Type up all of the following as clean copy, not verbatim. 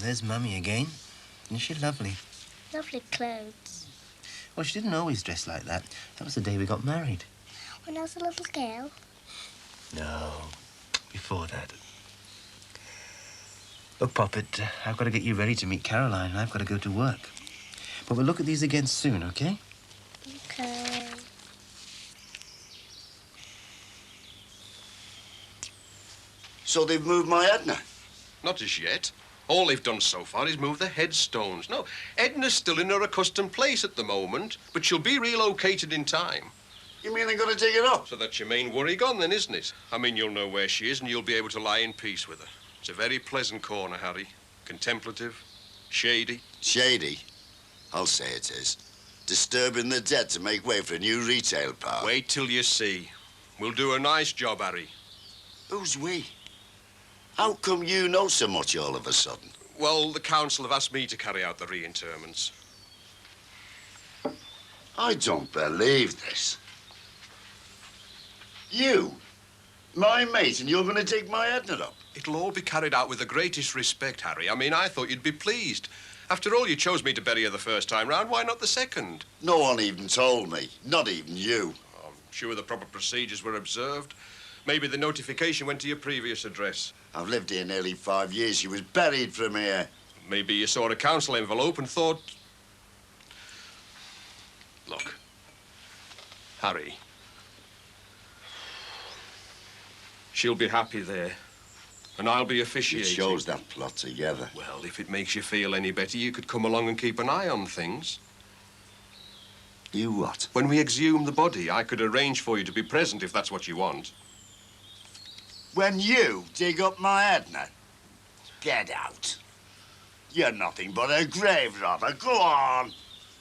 there's Mummy again. Isn't she lovely? Lovely clothes. Well, she didn't always dress like that. That was the day we got married. When I was a little girl? No, before that. Look, Poppet, I've got to get you ready to meet Caroline. I've got to go to work. But we'll look at these again soon, OK? OK. So they've moved my Edna? Not as yet. All they've done so far is move the headstones. No, Edna's still in her accustomed place at the moment, but she'll be relocated in time. You mean they're going to dig it up? So that's your main worry gone then, isn't it? I mean, you'll know where she is and you'll be able to lie in peace with her. It's a very pleasant corner, Harry. Contemplative, shady. Shady? I'll say it is. Disturbing the dead to make way for a new retail park. Wait till you see. We'll do a nice job, Harry. Who's we? How come you know so much all of a sudden? Well, the council have asked me to carry out the reinterments. I don't believe this. You, my mate, and you're going to dig my Edna up? It'll all be carried out with the greatest respect, Harry. I mean, I thought you'd be pleased. After all, you chose me to bury her the first time round. Why not the second? No one even told me. Not even you. I'm sure the proper procedures were observed. Maybe the notification went to your previous address. I've lived here nearly 5 years. She was buried from here. Maybe you saw a council envelope and thought... Look, Harry, she'll be happy there, and I'll be officiating. It shows that plot together. Well, if it makes you feel any better, you could come along and keep an eye on things. You what? When we exhume the body, I could arrange for you to be present if that's what you want. When you dig up my Edna? Get out. You're nothing but a grave robber. Go on.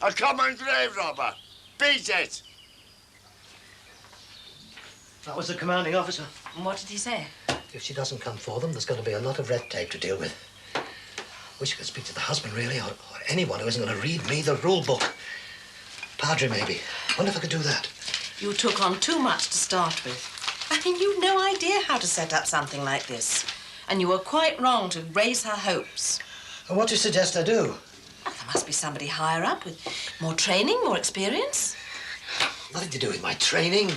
A common grave robber. Beat it. That was the commanding officer. And what did he say? If she doesn't come for them, there's going to be a lot of red tape to deal with. Wish I could speak to the husband, really, or anyone who isn't going to read me the rule book. Padre, maybe. Wonder if I could do that. You took on too much to start with. I mean, you've no idea how to set up something like this. And you were quite wrong to raise her hopes. Well, what do you suggest I do? Well, there must be somebody higher up with more training, more experience. Nothing to do with my training.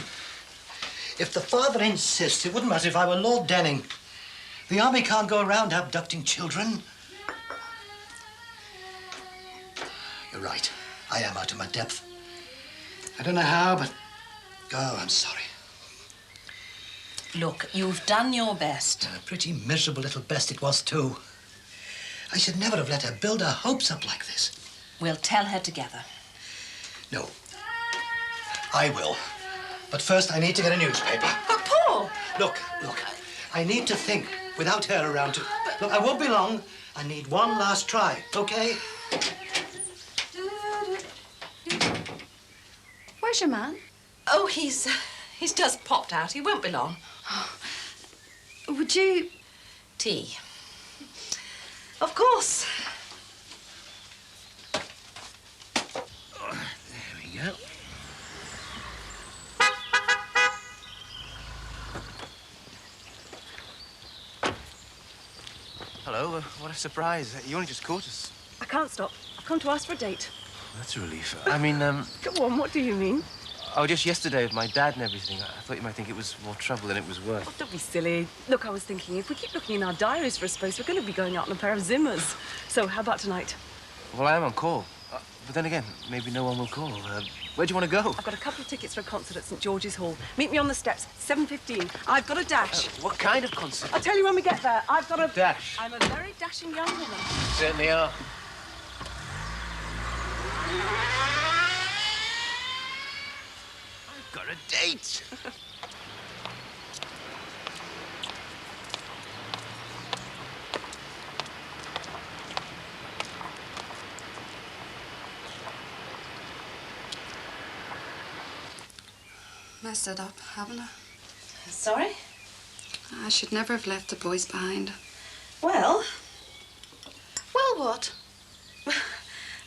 If the father insists, it wouldn't matter if I were Lord Denning. The army can't go around abducting children. You're right. I am out of my depth. I don't know how, but... Oh, I'm sorry. Look, you've done your best. A pretty miserable little best it was, too. I should never have let her build her hopes up like this. We'll tell her together. No. I will. But first, I need to get a newspaper. But, Paul! Look. I need to think without her around to... Look, I won't be long. I need one last try, OK? Where's your man? Oh, he's just popped out. He won't be long. Would you... Tea. Of course. There we go. Hello, what a surprise. You only just caught us. I can't stop. I've come to ask for a date. That's a relief. I mean, Go on, what do you mean? Oh, just yesterday with my dad and everything. I thought you might think it was more trouble than it was worth. Oh, don't be silly. Look, I was thinking, if we keep looking in our diaries for a space, we're going to be going out on a pair of Zimmers. So, how about tonight? Well, I am on call. But then again, maybe no one will call. Where do you want to go? I've got a couple of tickets for a concert at St. George's Hall. Meet me on the steps, 7:15. I've got a dash. What kind of concert? I'll tell you when we get there. I've got a... Dash? I'm a very dashing young woman. Certainly are. I've got a date. Messed it up, haven't I? Sorry? I should never have left the boys behind. Well, what?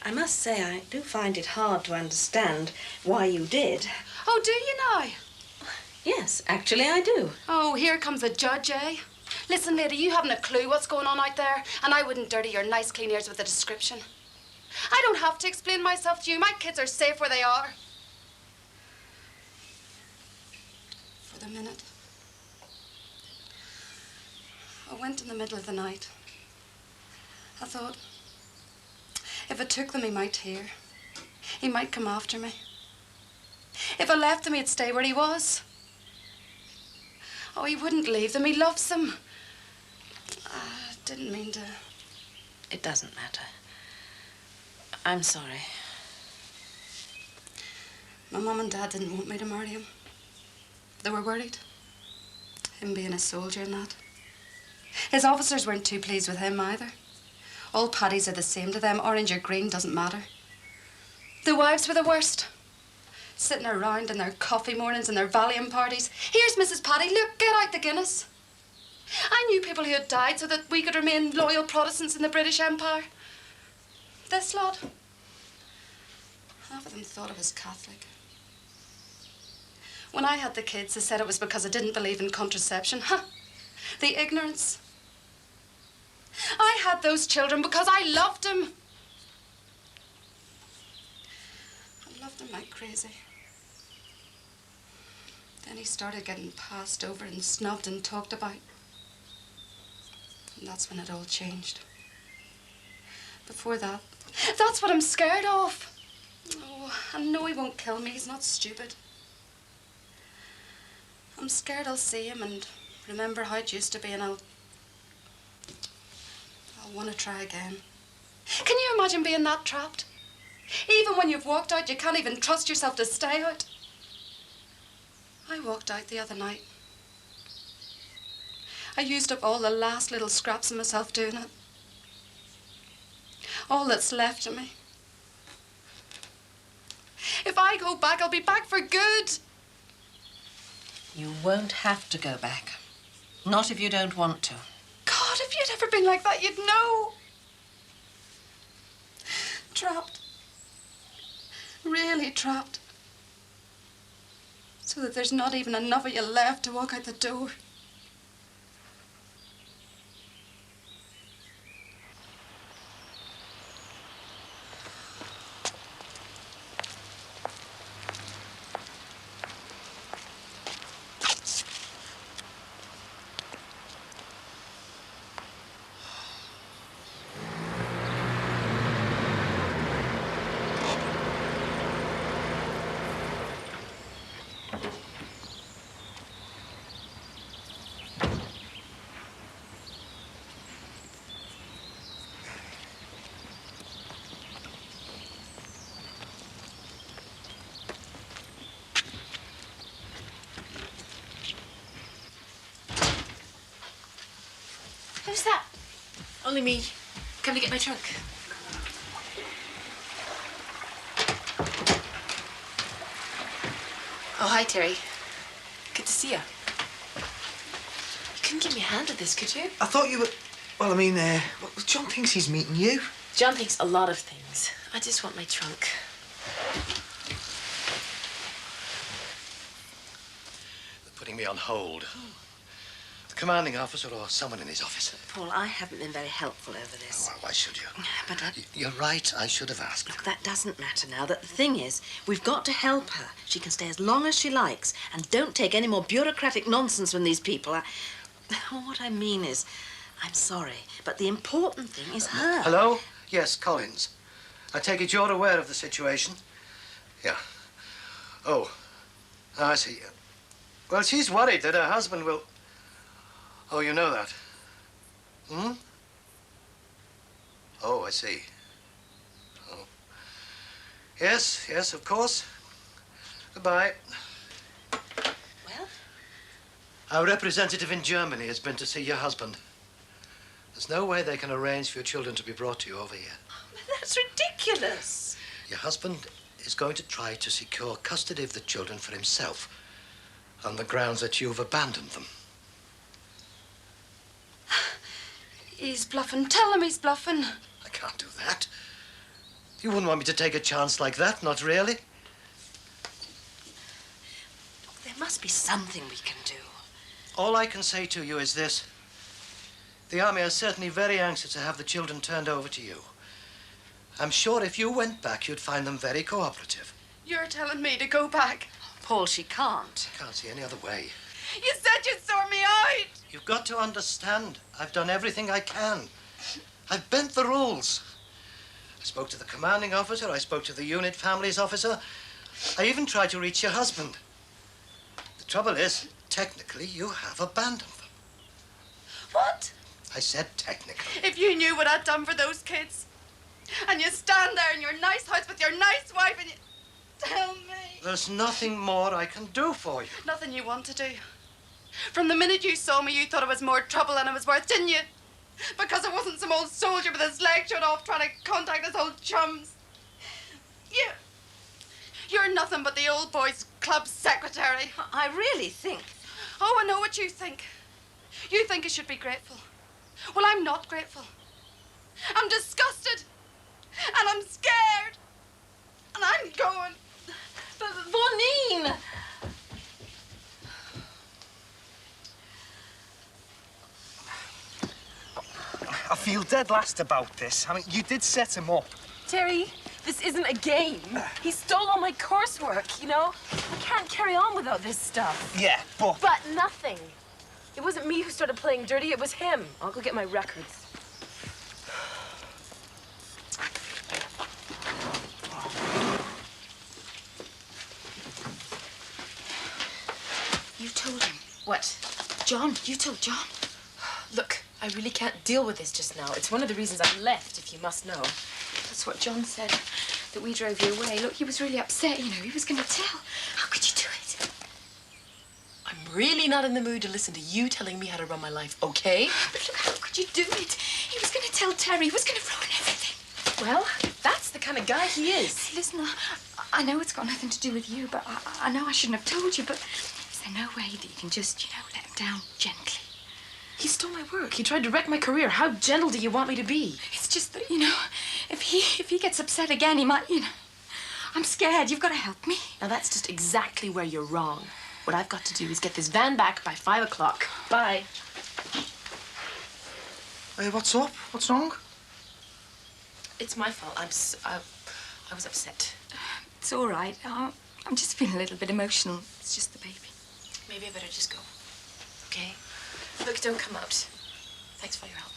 I must say, I do find it hard to understand why you did. Oh, do you now? Yes, actually I do. Oh, here comes a judge, eh? Listen, lady, you haven't a clue what's going on out there, and I wouldn't dirty your nice clean ears with a description. I don't have to explain myself to you. My kids are safe where they are. For the minute. I went in the middle of the night. I thought, if I took them, he might hear. He might come after me. If I left him, he'd stay where he was. Oh, he wouldn't leave them. He loves them. I didn't mean to. It doesn't matter. I'm sorry. My mum and dad didn't want me to marry him. They were worried. Him being a soldier and that. His officers weren't too pleased with him either. All paddies are the same to them. Orange or green doesn't matter. The wives were the worst. Sitting around in their coffee mornings and their Valium parties. Here's Mrs. Paddy. Look, get out the Guinness. I knew people who had died so that we could remain loyal Protestants in the British Empire. This lot, half of them thought I was Catholic. When I had the kids, they said it was because I didn't believe in contraception. Huh? The ignorance. I had those children because I loved them. I loved him like crazy. Then he started getting passed over and snubbed and talked about. And that's when it all changed. Before that, that's what I'm scared of. Oh, I know he won't kill me. He's not stupid. I'm scared I'll see him and remember how it used to be, and I'll want to try again. Can you imagine being that trapped? Even when you've walked out, you can't even trust yourself to stay out. I walked out the other night. I used up all the last little scraps of myself doing it. All that's left of me. If I go back, I'll be back for good. You won't have to go back. Not if you don't want to. God, if you'd ever been like that, you'd know. Trapped. Really trapped. So that there's not even enough of you left to walk out the door. Who's that? Only me. Come to get my trunk. Oh, hi, Terry. Good to see you. You couldn't give me a hand with this, could you? I thought you were... Well, I mean, John thinks he's meeting you. John thinks a lot of things. I just want my trunk. They're putting me on hold. The commanding officer or someone in his office. Paul, I haven't been very helpful over this. Oh, well, why should you? But You're right, I should have asked. look, that doesn't matter now. The thing is, we've got to help her. She can stay as long as she likes. And don't take any more bureaucratic nonsense from these people. What I mean is, I'm sorry, but the important thing is her. Hello? Yes, Collins. I take it you're aware of the situation? Yeah. Oh, I see. Well, she's worried that her husband will... Oh, you know that? Hmm? Oh, I see. Oh. Yes, yes, of course. Goodbye. Well? Our representative in Germany has been to see your husband. There's no way they can arrange for your children to be brought to you over here. Oh, that's ridiculous. Your husband is going to try to secure custody of the children for himself on the grounds that you've abandoned them. He's bluffing. Tell him he's bluffing. I can't do that. You wouldn't want me to take a chance like that, not really. Look, there must be something we can do. All I can say to you is this. The Army are certainly very anxious to have the children turned over to you. I'm sure if you went back, you'd find them very cooperative. You're telling me to go back? Paul, she can't. I can't see any other way. You said you'd sort me out. You've got to understand, I've done everything I can. I've bent the rules. I spoke to the commanding officer, I spoke to the unit families officer. I even tried to reach your husband. The trouble is, technically, you have abandoned them. What? I said technically. If you knew what I'd done for those kids, and you stand there in your nice house with your nice wife and you tell me. There's nothing more I can do for you. Nothing you want to do. From the minute you saw me, you thought it was more trouble than it was worth, didn't you? Because it wasn't some old soldier with his leg shot off trying to contact his old chums. You're nothing but the old boys' club secretary. I really think... Oh, I know what you think. You think I should be grateful. Well, I'm not grateful. I'm disgusted. And I'm scared. And I'm going. But, Vonine! I feel dead last about this. I mean, you did set him up. Terry, this isn't a game. He stole all my coursework, you know? I can't carry on without this stuff. Yeah, but... But nothing. It wasn't me who started playing dirty, it was him. I'll go get my records. You told him. What? John, you told John? Look, I really can't deal with this just now. It's one of the reasons I left, if you must know. That's what John said, that we drove you away. Look, he was really upset, you know. He was going to tell. How could you do it? I'm really not in the mood to listen to you telling me how to run my life, okay? But look, how could you do it? He was going to tell Terry. He was going to ruin everything. Well, that's the kind of guy he is. Hey, listen, I know it's got nothing to do with you, but I know I shouldn't have told you, but is there no way that you can just, let him down gently? He stole my work. He tried to wreck my career. How gentle do you want me to be? It's just that, if he gets upset again, he might, I'm scared. You've got to help me. Now, that's just exactly where you're wrong. What I've got to do is get this van back by 5 o'clock. Bye. Hey, what's up? What's wrong? It's my fault. I was upset. It's all right. I'm just feeling a little bit emotional. It's just the baby. Maybe I better just go. Okay? Look, don't come out. Thanks for your help.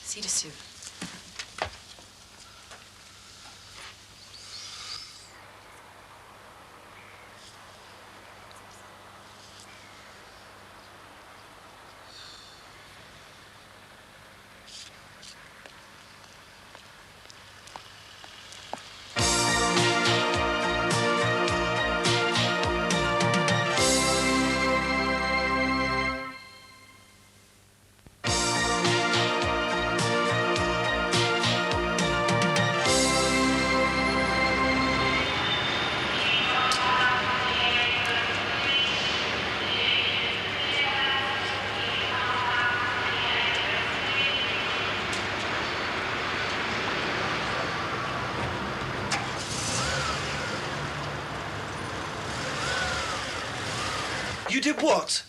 See you soon. You did what?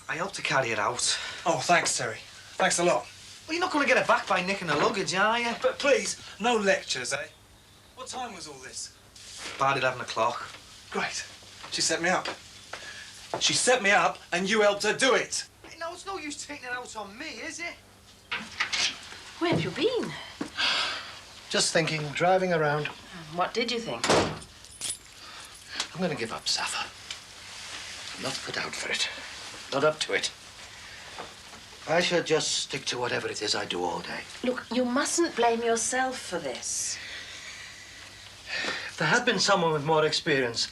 I helped to carry it out. Oh, thanks, Terry. Thanks a lot. Well, you're not going to get it back by nicking the luggage, are you? But please, no lectures, eh? What time was all this? About 11 o'clock. Great. She set me up. She set me up, and you helped her do it. Hey, no, it's no use taking it out on me, is it? Where have you been? Just thinking, driving around. What did you think? I'm going to give up, Safa. I'm not put out for it. Not up to it. I should just stick to whatever it is I do all day. Look, you mustn't blame yourself for this. If there had been someone with more experience,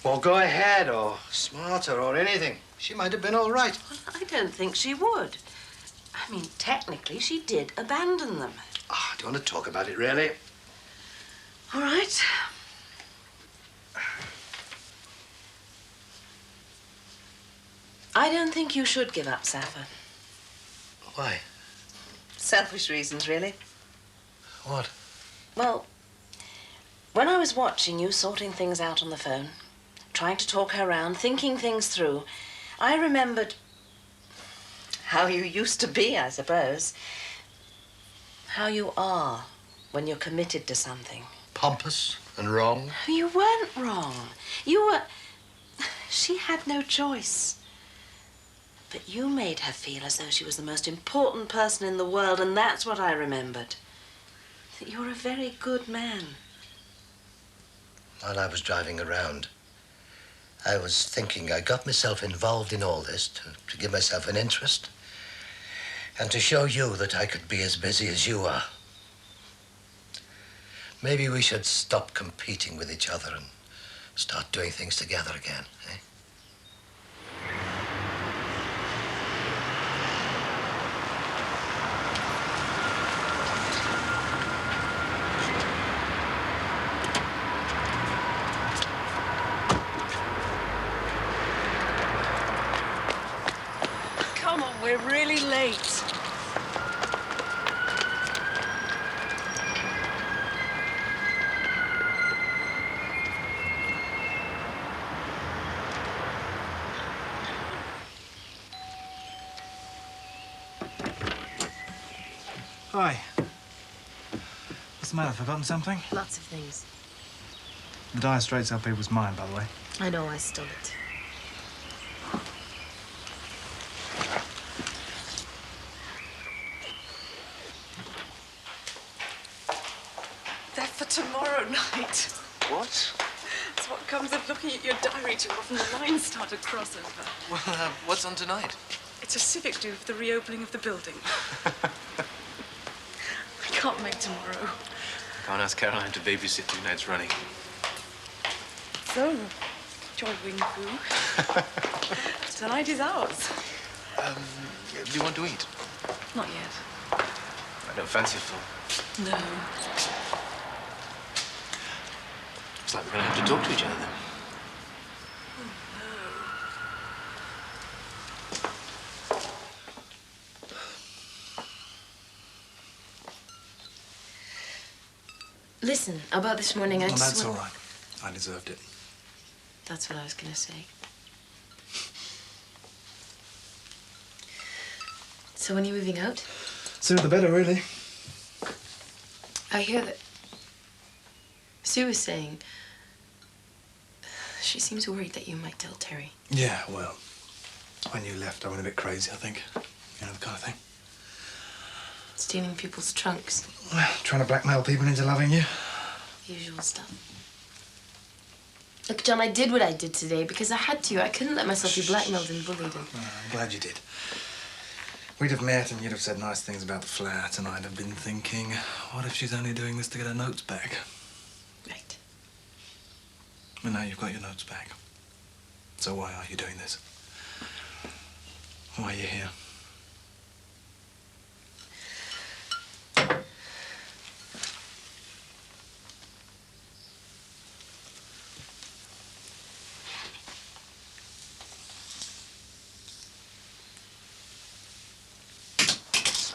more go ahead or smarter or anything, she might have been all right. Well, I don't think she would. I mean, technically, she did abandon them. Oh, do you want to talk about it, really? All right. I don't think you should give up, Safa. Why? Selfish reasons, really. What? Well, when I was watching you sorting things out on the phone, trying to talk her round, thinking things through, I remembered how you used to be, I suppose. How you are when you're committed to something. Pompous and wrong. You weren't wrong. You were... She had no choice. But you made her feel as though she was the most important person in the world, and that's what I remembered. That you're a very good man. While I was driving around, I was thinking I got myself involved in all this to give myself an interest and to show you that I could be as busy as you are. Maybe we should stop competing with each other and start doing things together again, eh? Come on, we're really late. Hi. What's the matter? Forgotten something? Lots of things. The dire straits are people's mind, by the way. I know, I stole it. They're for tomorrow night. What? It's what comes of looking at your diary too often. The lines start to cross over. Well, what's on tonight? It's a civic do for the reopening of the building. I can't make tomorrow. Can't ask Caroline to babysit 2 nights running. So, Joy Wing Fu. Tonight is ours. Do you want to eat? Not yet. I don't fancy full. No. Looks like we're going to have to talk to each other then. Listen, about this morning, I Oh, just that's all want... right. I deserved it. That's what I was going to say. So when are you moving out? Sooner the better, really. I hear that Sue was saying she seems worried that you might tell Terry. Yeah, well, when you left, I went a bit crazy, I think. You know, the kind of thing. Stealing people's trunks. Well, trying to blackmail people into loving you. Usual stuff. Look, John, I did what I did today because I had to. I couldn't let myself be blackmailed and bullied. And... I'm glad you did. We'd have met and you'd have said nice things about the flat, and I'd have been thinking, what if she's only doing this to get her notes back? Right. Well, now you've got your notes back. So why are you doing this? Why are you here?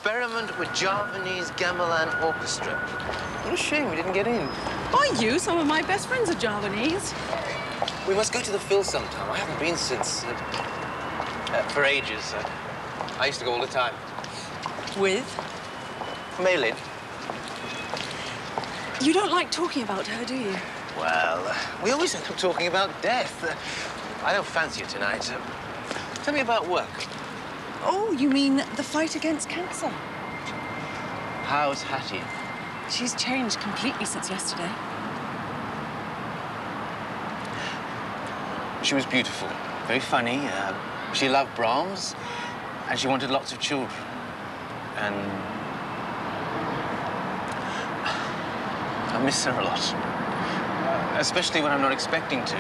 Experiment with Javanese gamelan orchestra. What a shame we didn't get in. By you, some of my best friends are Javanese. We must go to the Phil sometime. I haven't been since... for ages. I used to go all the time. With? Maylin. You don't like talking about her, do you? Well, we always end up talking about death. I don't fancy it tonight. Tell me about work. Oh, you mean the fight against cancer? How's Hattie? She's changed completely since yesterday. She was beautiful, very funny. She loved Brahms, and she wanted lots of children. And I miss her a lot, especially when I'm not expecting to.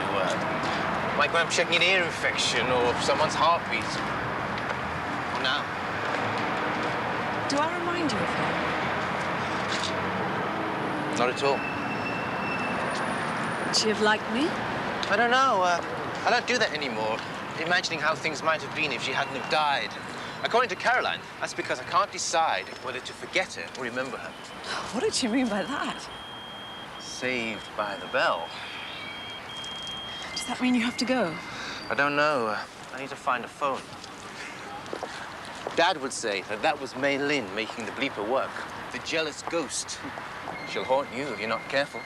Like when I'm checking an ear infection or someone's heartbeat. Now. Do I remind you of her? Not at all. Would she have liked me? I don't know. I don't do that anymore, imagining how things might have been if she hadn't have died. According to Caroline, that's because I can't decide whether to forget her or remember her. What did she mean by that? Saved by the bell. Does that mean you have to go? I don't know. I need to find a phone. Dad would say that that was Mei Lin making the bleeper work. The jealous ghost. She'll haunt you if you're not careful.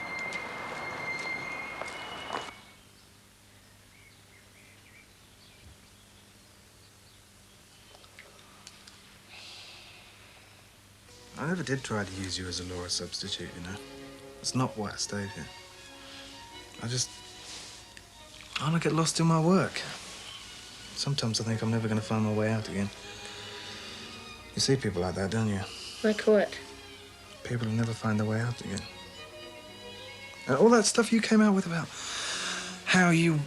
I never did try to use you as a Laura substitute, you know. It's not why I stayed here. I want to get lost in my work. Sometimes I think I'm never going to find my way out again. You see people like that, don't you? Like what? People who never find their way out again. And all that stuff you came out with about how you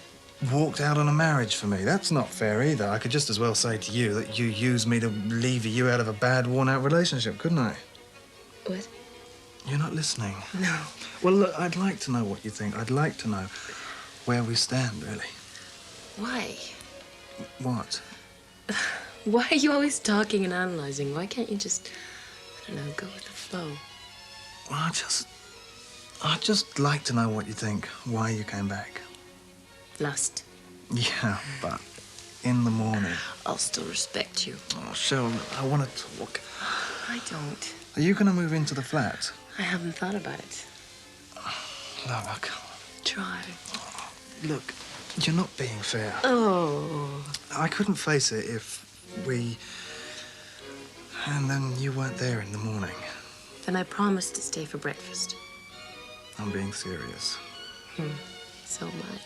walked out on a marriage for me, that's not fair either. I could just as well say to you that you used me to lever you out of a bad, worn-out relationship, couldn't I? What? You're not listening. No. Well, look, I'd like to know what you think. I'd like to know where we stand, really. Why? What? Why are you always talking and analysing? Why can't you just, I don't know, go with the flow? Well, I'd just like to know what you think, why you came back. Lust. Yeah, but in the morning. I'll still respect you. Oh, Cheryl, I want to talk. I don't. Are you going to move into the flat? I haven't thought about it. Look. Try. Look, you're not being fair. Oh. I couldn't face it if we... And then you weren't there in the morning. Then I promised to stay for breakfast. I'm being serious. So am I.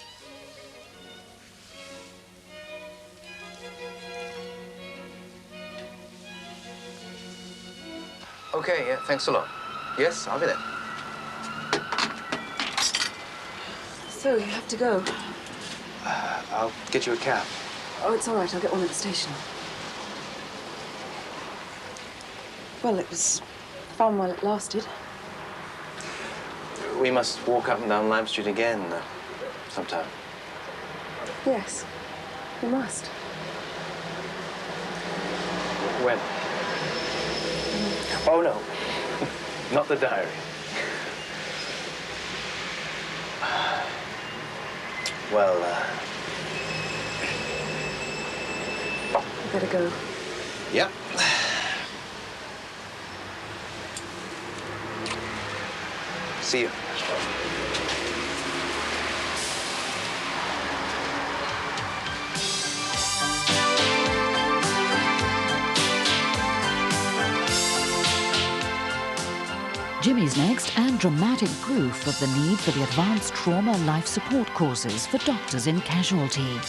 Okay, yeah, thanks a lot. Yes, I'll be there. So, you have to go. I'll get you a cab. Oh, it's all right. I'll get one at the station. Well, it was fun while it lasted. We must walk up and down Lime Street again sometime. Yes, we must. When? Oh, no. Not the diary. Well, You better go. Yep. See you. Jimmy's next, and dramatic proof of the need for the advanced trauma life support courses for doctors in casualty.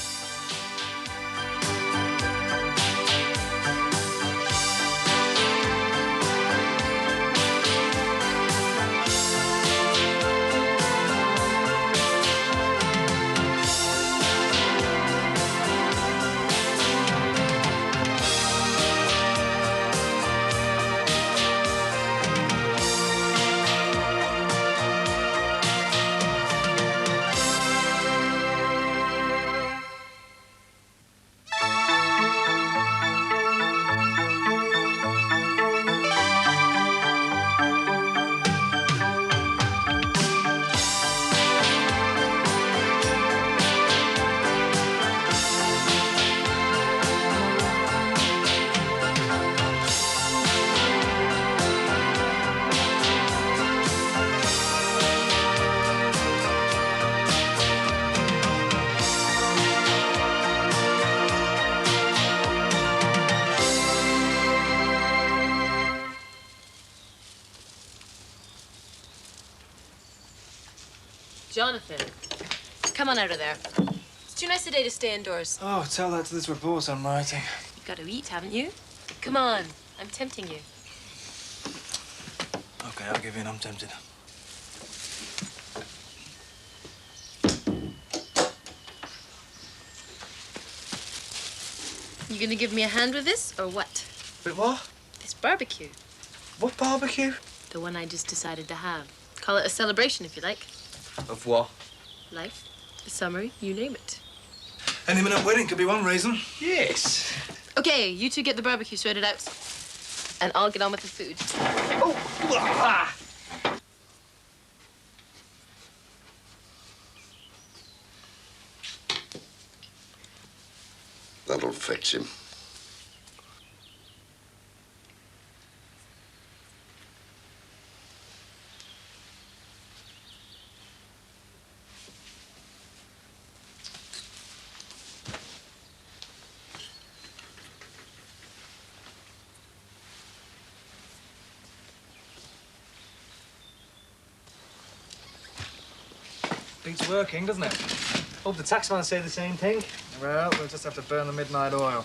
Jonathan, come on out of there. It's too nice a day to stay indoors. Oh, tell that to this report I'm writing. You've got to eat, haven't you? Come on, I'm tempting you. Okay, I'll give in. I'm tempted. You gonna give me a hand with this, or what? With what? This barbecue. What barbecue? The one I just decided to have. Call it a celebration, if you like. Of what? Life, the summer, you name it. An imminent wedding could be one reason. Yes. Okay, you two get the barbecue sorted out, and I'll get on with the food. Oh! Ah! That'll fix him. Beats working, doesn't it? Hope the taxman say the same thing. Well, we'll just have to burn the midnight oil.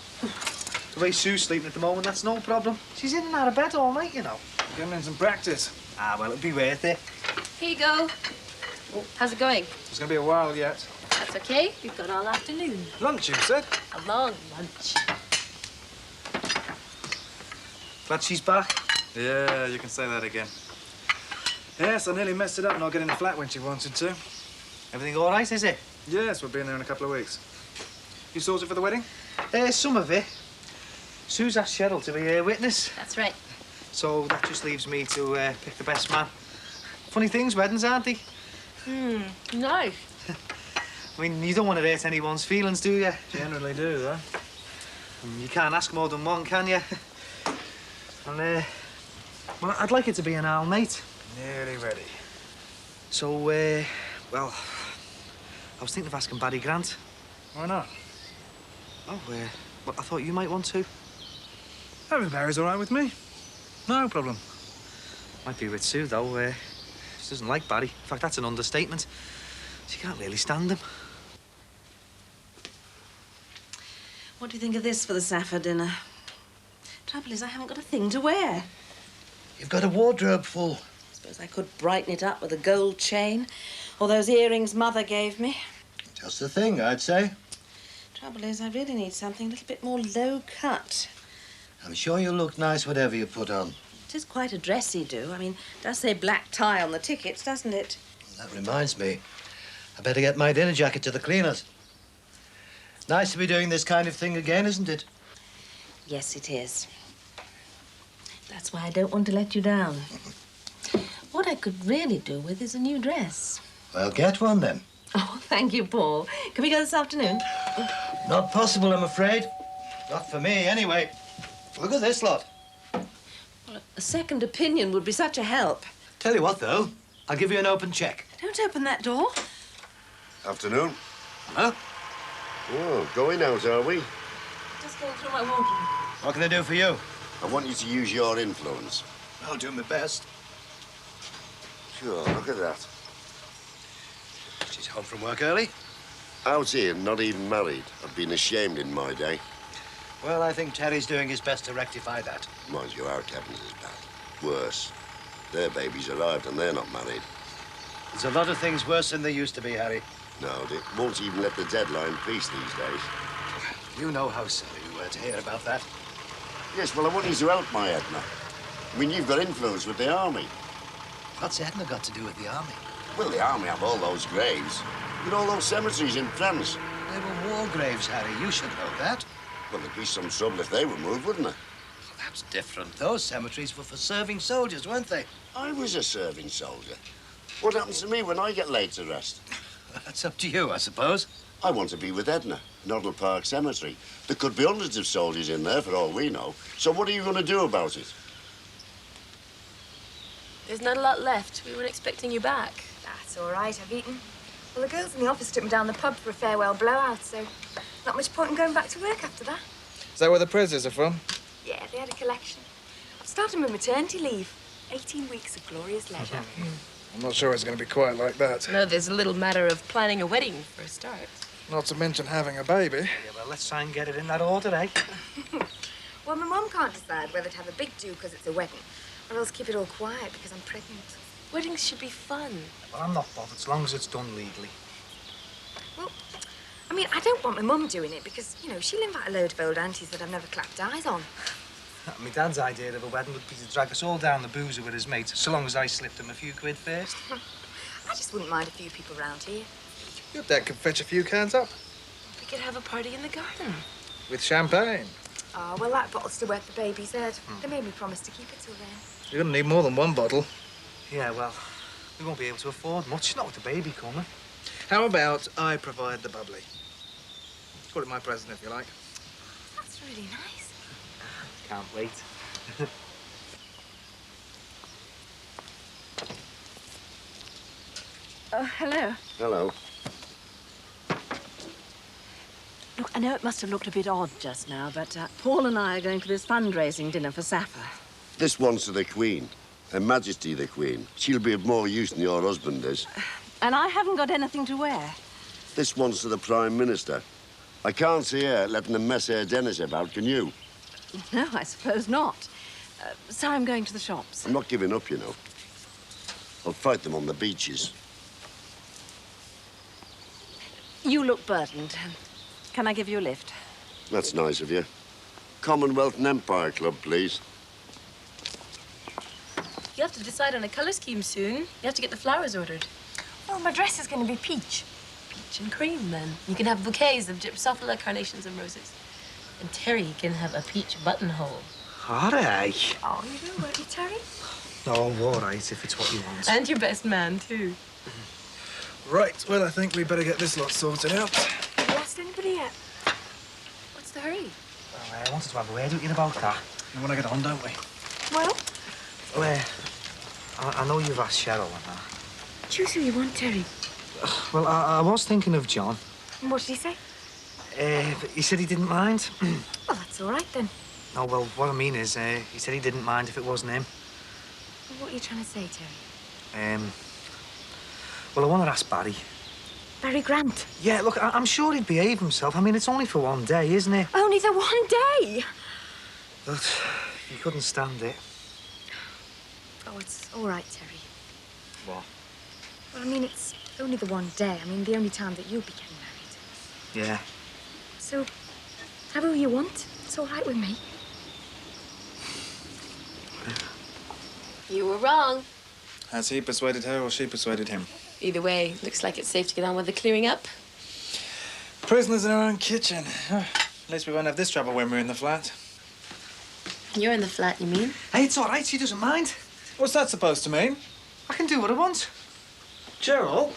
The way Sue's sleeping at the moment, that's no problem. She's in and out of bed all night, you know. Getting in some practice. Ah, well, it'll be worth it. Here you go. Oh, how's it going? It's going to be a while yet. That's okay. We've got all afternoon. Lunch, you said? A long lunch. Glad she's back. Yeah, you can say that again. Yes, I nearly messed it up not getting the flat when she wanted to. Everything all right, is it? Yes, we'll be in there in a couple of weeks. You sorted for the wedding? Some of it. Sue's asked Cheryl to be a witness. That's right. So that just leaves me to pick the best man. Funny things, weddings, aren't they? No. I mean, you don't want to hurt anyone's feelings, do you? Generally do, though. You can't ask more than one, can you? And, well, I'd like it to be an owl, mate. Nearly ready. So, well, I was thinking of asking Barry Grant. Why not? Oh, well, I thought you might want to. Having Barry's all right with me. No problem. Might be with Sue, though. She doesn't like Barry. In fact, that's an understatement. She can't really stand him. What do you think of this for the Safford dinner? Trouble is, I haven't got a thing to wear. You've got a wardrobe full. I suppose I could brighten it up with a gold chain or those earrings Mother gave me. Just the thing, I'd say. Trouble is, I really need something a little bit more low-cut. I'm sure you'll look nice whatever you put on. It is quite a dressy do. I mean, it does say black tie on the tickets, doesn't it? That reminds me. I better get my dinner jacket to the cleaners. Nice to be doing this kind of thing again, isn't it? Yes, it is. That's why I don't want to let you down. What I could really do with is a new dress. Well, get one then. Oh, thank you, Paul. Can we go this afternoon? Not possible, I'm afraid. Not for me, anyway. Look at this lot. Well, a second opinion would be such a help. Tell you what, though. I'll give you an open check. Don't open that door. Afternoon. Huh? Oh, going out, are we? Just going through my wardrobe. What can I do for you? I want you to use your influence. I'll do my best. Sure, look at that. She's home from work early. Out here, not even married. I've been ashamed in my day. Well, I think Terry's doing his best to rectify that. Mind you, our Kevin's is bad. Worse. Their baby's arrived and they're not married. There's a lot of things worse than they used to be, Harry. No, they won't even let the dead lie in peace these days. You know how sorry we were to hear about that. Yes, well, I want you to help my Edna. I mean, you've got influence with the army. What's Edna got to do with the army? Well, the army have all those graves. With all those cemeteries in France. They were war graves, Harry. You should know that. Well, there'd be some trouble if they were moved, wouldn't there? Well, that's different. Those cemeteries were for serving soldiers, weren't they? I was a serving soldier. What happens to me when I get laid to rest? That's up to you, I suppose. I want to be with Edna, Noddle Park Cemetery. There could be hundreds of soldiers in there, for all we know. So what are you going to do about it? There's not a lot left. We weren't expecting you back. That's all right, I've eaten. Well, the girls in the office took me down the pub for a farewell blowout, so not much point in going back to work after that. Is that where the prisoners are from? Yeah, they had a collection. I've started my maternity leave. 18 weeks of glorious leisure. I'm not sure it's going to be quite like that. No, there's a little matter of planning a wedding for a start. Not to mention having a baby. Yeah, well, let's try and get it in that order, eh? Well, my mum can't decide whether to have a big do because it's a wedding, or else keep it all quiet because I'm pregnant. Weddings should be fun. Well, I'm not bothered, as long as it's done legally. Well, I mean, I don't want my mum doing it because, you know, she'll invite a load of old aunties that I've never clapped eyes on. My dad's idea of a wedding would be to drag us all down the boozer with his mates, so long as I slipped him a few quid first. I just wouldn't mind a few people round here. Your dad could fetch a few cans up. We could have a party in the garden. With champagne. Oh, well, that bottle's to wet the baby's head. They made me promise to keep it till then. You're going to need more than one bottle. Yeah, well, we won't be able to afford much, not with the baby coming. How about I provide the bubbly? Call it my present if you like. That's really nice. Can't wait. Oh, hello. Hello. Look, I know it must have looked a bit odd just now, but Paul and I are going to this fundraising dinner for Sappho. This one's to the Queen. Her Majesty the Queen. She'll be of more use than your husband is. And I haven't got anything to wear. This one's to the Prime Minister. I can't see her letting them mess her Dennis about, can you? No, I suppose not. So I'm going to the shops. I'm not giving up, you know. I'll fight them on the beaches. You look burdened. Can I give you a lift? That's nice of you. Commonwealth and Empire Club, please. You have to decide on a colour scheme soon. You have to get the flowers ordered. Oh, my dress is going to be peach. Peach and cream, then. You can have bouquets of gypsophila, carnations, and roses. And Terry can have a peach buttonhole. All right. Oh, you know, won't you, Terry? Oh, all right, if it's what you want. And your best man, too. Right, well, I think we better get this lot sorted out. Have you asked anybody yet? What's the hurry? Well, I wanted to have a word with you about that. And when I get on, don't we? Well? Well, I know you've asked Cheryl and that. Choose who you want, Terry. Well, I was thinking of John. And what did he say? But he said he didn't mind. Well, that's all right, then. Oh, well, what I mean is, he said he didn't mind if it wasn't him. Well, what are you trying to say, Terry? Well, I want to ask Barry. Barry Grant? Yeah, look, I'm sure he'd behave himself. I mean, it's only for one day, isn't it? Only the one day? But he couldn't stand it. Oh, it's all right, Terry. What? Well, I mean, it's only the one day. I mean, the only time that you'll be getting married. Yeah. So, have who you want. It's all right with me. You were wrong. Has he persuaded her or she persuaded him? Either way, looks like it's safe to get on with the clearing up. Prisoners in our own kitchen. At least we won't have this trouble when we're in the flat. You're in the flat, you mean? Hey, it's all right. She doesn't mind. What's that supposed to mean? I can do what I want. Cheryl?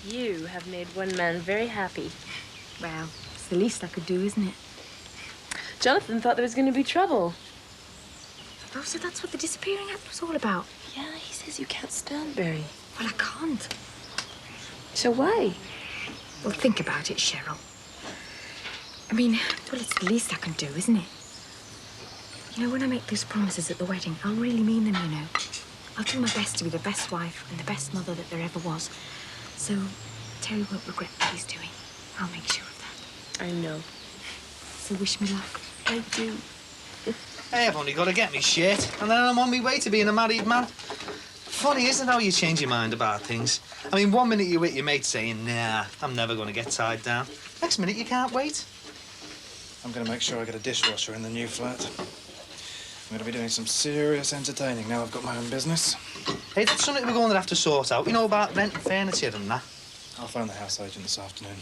You have made one man very happy. Well, it's the least I could do, isn't it? Jonathan thought there was going to be trouble. Oh, so that's what the disappearing act was all about? Yeah, he says you can't stand Barry. Well, I can't. So why? Well, think about it, Cheryl. I mean, well, it's the least I can do, isn't it? You know, when I make those promises at the wedding, I'll really mean them, you know. I'll do my best to be the best wife and the best mother that there ever was. So Terry won't regret what he's doing. I'll make sure of that. I know. So wish me luck. I do. Hey, I've only got to get me shit, and then I'm on my way to being a married man. Funny, isn't it, how you change your mind about things? I mean, one minute you're with your mate saying, nah, I'm never going to get tied down. Next minute, you can't wait. I'm going to make sure I get a dishwasher in the new flat. I'm going to be doing some serious entertaining now I've got my own business. Hey, that's something we're going to have to sort out. You know about renting furniture and that? I'll phone the house agent this afternoon.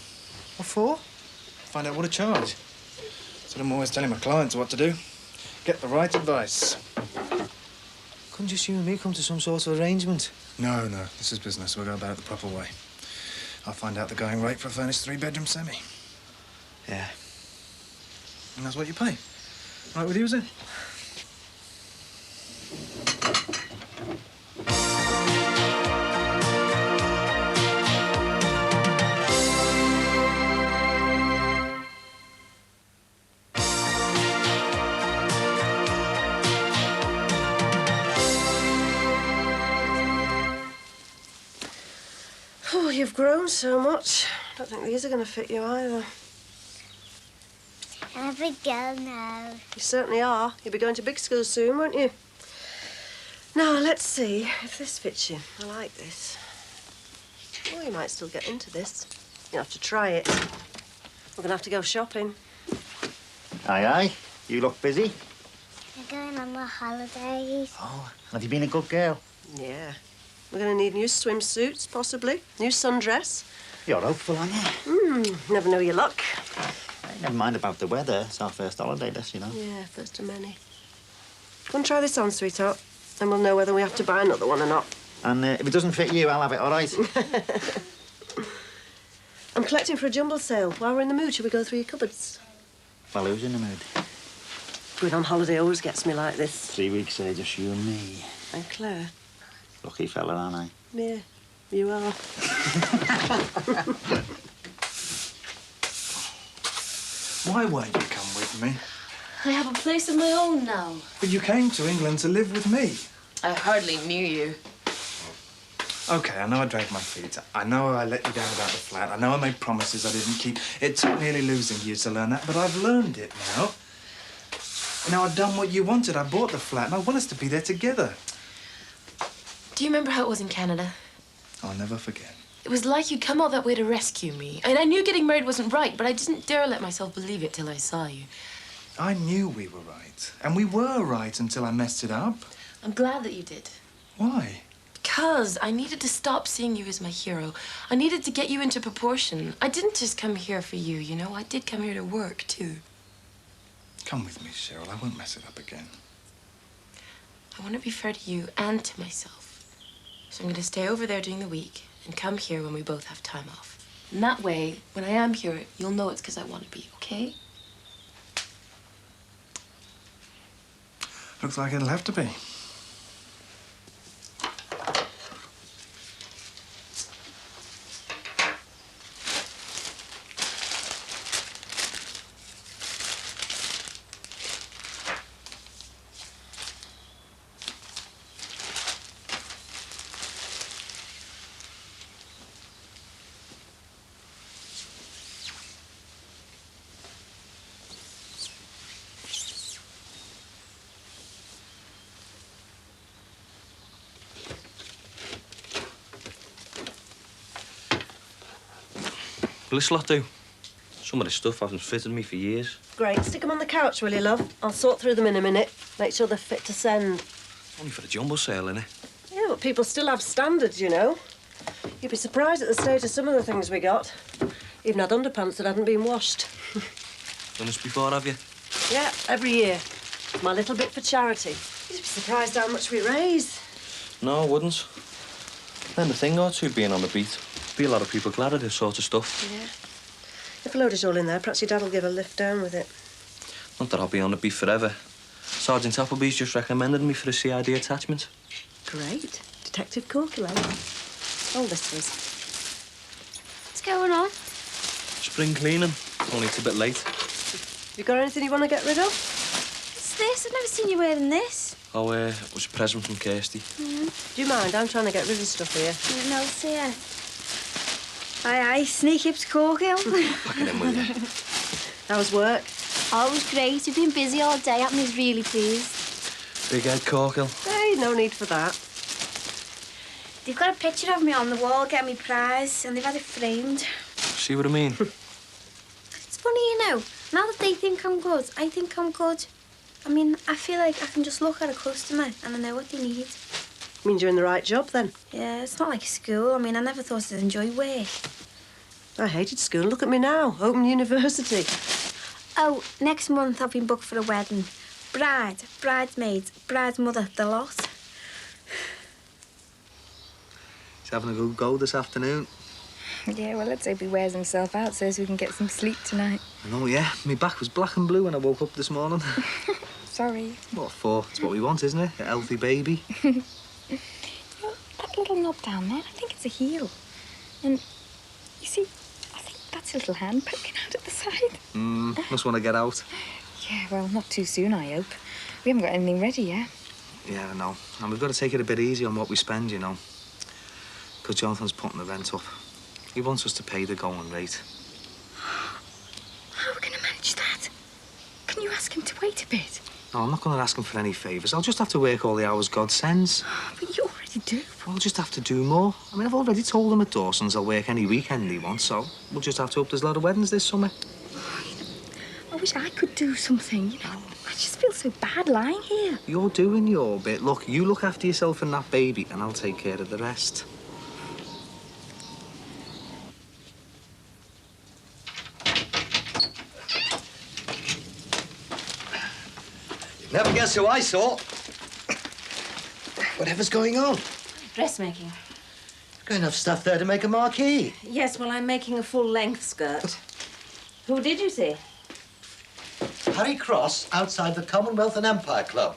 What for? Find out what to charge. So I'm always telling my clients what to do. Get the right advice. Couldn't just you and me come to some sort of arrangement? No, this is business. We'll go about it the proper way. I'll find out the going rate for a furnished three-bedroom semi. Yeah. And that's what you pay. Right with you, is it? Oh, you've grown so much. I don't think these are going to fit you either. I'm a big girl now. You certainly are. You'll be going to big school soon, won't you? Now, let's see if this fits you. I like this. Oh, you might still get into this. You'll have to try it. We're going to have to go shopping. Aye, aye. You look busy. We're going on the holidays. Oh, have you been a good girl? Yeah. We're going to need new swimsuits, possibly. New sundress. You're hopeful, aren't you? Never know your luck. Never mind about the weather. It's our first holiday, this, you know. Yeah, first of many. Come and try this on, sweetheart. Then we'll know whether we have to buy another one or not. And if it doesn't fit you, I'll have it, all right? I'm collecting for a jumble sale. While we're in the mood, shall we go through your cupboards? Well, who's in the mood? Going on holiday always gets me like this. 3 weeks, just you and me. And Claire. Lucky fella, aren't I? Yeah, you are. Why won't you come with me? I have a place of my own now. But you came to England to live with me. I hardly knew you. OK, I know I dragged my feet. I know I let you down about the flat. I know I made promises I didn't keep. It took nearly losing you to learn that, but I've learned it now. Now I've done what you wanted. I bought the flat, and I want us to be there together. Do you remember how it was in Canada? I'll never forget. It was like you'd come all that way to rescue me. And I knew getting married wasn't right, but I didn't dare let myself believe it till I saw you. I knew we were right. And we were right until I messed it up. I'm glad that you did. Why? Because I needed to stop seeing you as my hero. I needed to get you into proportion. I didn't just come here for you, you know. I did come here to work, too. Come with me, Cheryl. I won't mess it up again. I want to be fair to you and to myself. So I'm going to stay over there during the week and come here when we both have time off. And that way, when I am here, you'll know it's because I want to be, okay? Looks like it'll have to be. Will this lot do? Some of this stuff hasn't fitted me for years. Great. Stick them on the couch, will you, love? I'll sort through them in a minute. Make sure they're fit to send. Only for the jumble sale, innit? Yeah, but people still have standards, you know. You'd be surprised at the state of some of the things we got. Even had underpants that hadn't been washed. Done this before, have you? Yeah, every year. My little bit for charity. You'd be surprised how much we raise. No, I wouldn't. Then the thing or two being on the beat. Be a lot of people glad of this sort of stuff. Yeah. If we load it all in there, perhaps your dad will give a lift down with it. Not that I'll be on the beat forever. Sergeant Appleby's just recommended me for a CID attachment. Great. Detective Corky, all this is. What's going on? Spring cleaning. Only it's a bit late. You got anything you want to get rid of? What's this? I've never seen you wearing this. Oh, it was a present from Kirsty. Do you mind? I'm trying to get rid of stuff here. No, see ya. Aye, sneak hips corkill. Pack it in with you. How's work? Oh, it was great. You've been busy all day. I was really pleased. Big head Corkill. Hey, no need for that. They've got a picture of me on the wall, get me prize, and they've had it framed. See what I mean? It's funny, you know. Now that they think I'm good, I think I'm good. I mean, I feel like I can just look at a customer and I know what they need. Means you're in the right job, then. Yeah, it's not like school. I mean, I never thought I'd enjoy work. I hated school. Look at me now. Open university. Oh, next month I've been booked for a wedding. Bride, bridesmaids, bride's mother, the lot. He's having a good go this afternoon. Yeah, well, let's hope he wears himself out so we can get some sleep tonight. I know, yeah. My back was black and blue when I woke up this morning. Sorry. What for? It's what we want, isn't it? A healthy baby. Oh, that little knob down there, I think it's a heel. And, you see, I think that's a little hand poking out at the side. Must want to get out. Yeah, well, not too soon, I hope. We haven't got anything ready yet. Yeah, I know. And we've got to take it a bit easy on what we spend, you know. Because Jonathan's putting the rent up. He wants us to pay the going rate. How are we going to manage that? Can you ask him to wait a bit? No, I'm not going to ask him for any favours. I'll just have to work all the hours God sends. But you already do. We'll just have to do more. I mean, I've already told him at Dawson's I'll work any weekend he wants, so we'll just have to hope there's a lot of weddings this summer. I wish I could do something, you know. I just feel so bad lying here. You're doing your bit. Look, you look after yourself and that baby, and I'll take care of the rest. Never guess who I saw. Whatever's going on? Dressmaking. Got enough stuff there to make a marquee. Yes, well, I'm making a full-length skirt. Who did you see? Harry Cross outside the Commonwealth and Empire Club.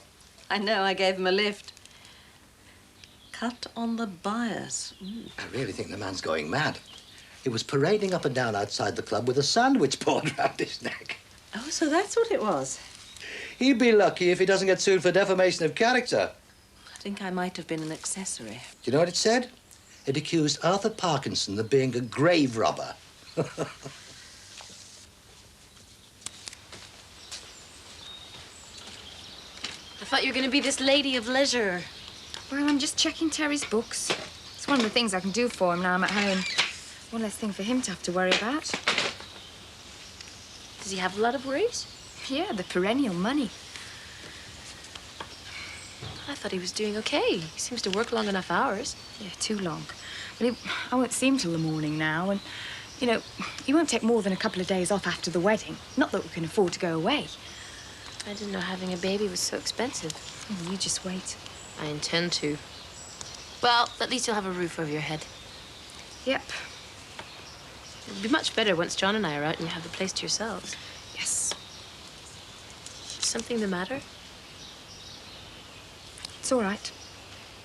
I know, I gave him a lift. Cut on the bias. I really think the man's going mad. He was parading up and down outside the club with a sandwich poured round his neck. Oh, so that's what it was. He'd be lucky if he doesn't get sued for defamation of character. I think I might have been an accessory. Do you know what it said? had accused Arthur Parkinson of being a grave robber. I thought you were going to be this lady of leisure. Well, I'm just checking Terry's books. It's one of the things I can do for him now I'm at home. One less thing for him to have to worry about. Does he have a lot of worries? Yeah, the perennial money. I thought he was doing okay. He seems to work long enough hours. Yeah, too long. But I won't see him till the morning now, and, you know, he won't take more than a couple of days off after the wedding. Not that we can afford to go away. I didn't know having a baby was so expensive. Oh, you just wait. I intend to. Well, at least you'll have a roof over your head. Yep. It'll be much better once John and I are out and you have the place to yourselves. Yes. Is something the matter? It's all right.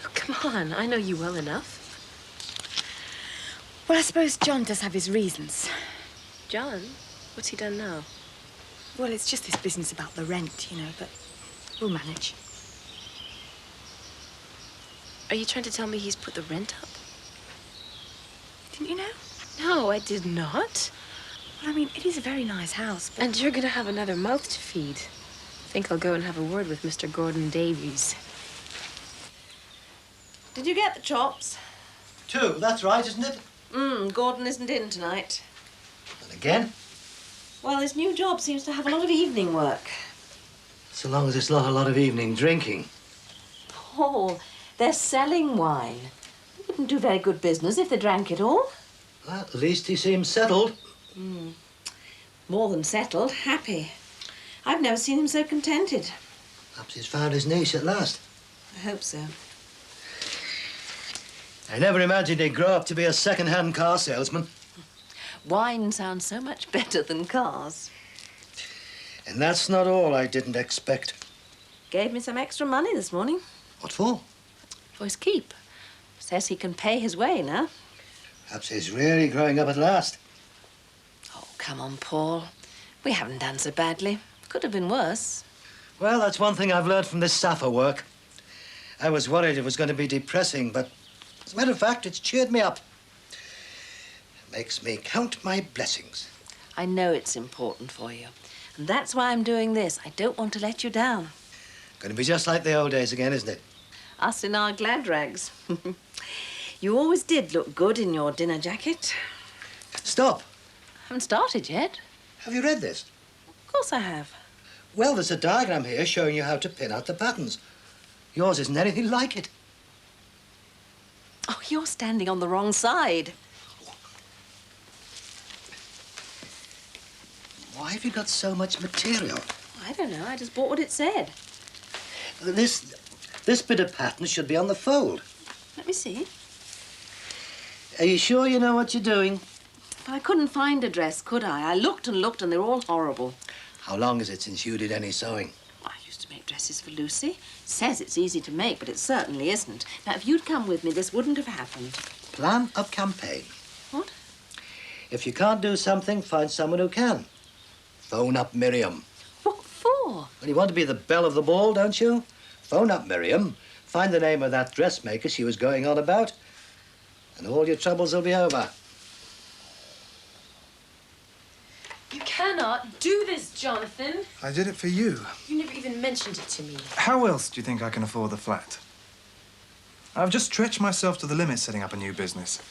Oh, come on, I know you well enough. Well, I suppose John does have his reasons. John? What's he done now? Well, it's just this business about the rent, you know, but we'll manage. Are you trying to tell me he's put the rent up? Didn't you know? No, I did not. Well, I mean, it is a very nice house, but... And you're going to have another mouth to feed. I think I'll go and have a word with Mr. Gordon Davies. Did you get the chops? 2, that's right, isn't it? Gordon isn't in tonight. And again? Well, his new job seems to have a lot of evening work. So long as it's not a lot of evening drinking. Paul, they're selling wine. They wouldn't do very good business if they drank it all. Well, at least he seems settled. More than settled, happy. I've never seen him so contented. Perhaps he's found his niche at last. I hope so. I never imagined he'd grow up to be a second-hand car salesman. Wine sounds so much better than cars. And that's not all I didn't expect. Gave me some extra money this morning. What for? For his keep. Says he can pay his way now. Perhaps he's really growing up at last. Oh, come on, Paul. We haven't done so badly. Could have been worse. Well, that's one thing I've learned from this Sappho work. I was worried it was going to be depressing, but as a matter of fact, it's cheered me up. Makes me count my blessings. I know it's important for you. And that's why I'm doing this. I don't want to let you down. Going to be just like the old days again, isn't it? Us in our glad rags. You always did look good in your dinner jacket. Stop. Haven't started yet. Have you read this? Of course I have. Well, there's a diagram here showing you how to pin out the patterns. Yours isn't anything like it. Oh, you're standing on the wrong side. Why have you got so much material? I don't know. I just bought what it said. This bit of pattern should be on the fold. Let me see. Are you sure you know what you're doing? But I couldn't find a dress, could I? I looked and looked, and they're all horrible. How long is it since you did any sewing? I used to make dresses for Lucy. It says it's easy to make, but it certainly isn't. Now, if you'd come with me, this wouldn't have happened. Plan of campaign. What? If you can't do something, find someone who can. Phone up Miriam. What for? Well, you want to be the belle of the ball, don't you? Phone up Miriam, find the name of that dressmaker she was going on about, and all your troubles will be over. You cannot do this, Jonathan. I did it for you. You never even mentioned it to me. How else do you think I can afford the flat? I've just stretched myself to the limit setting up a new business.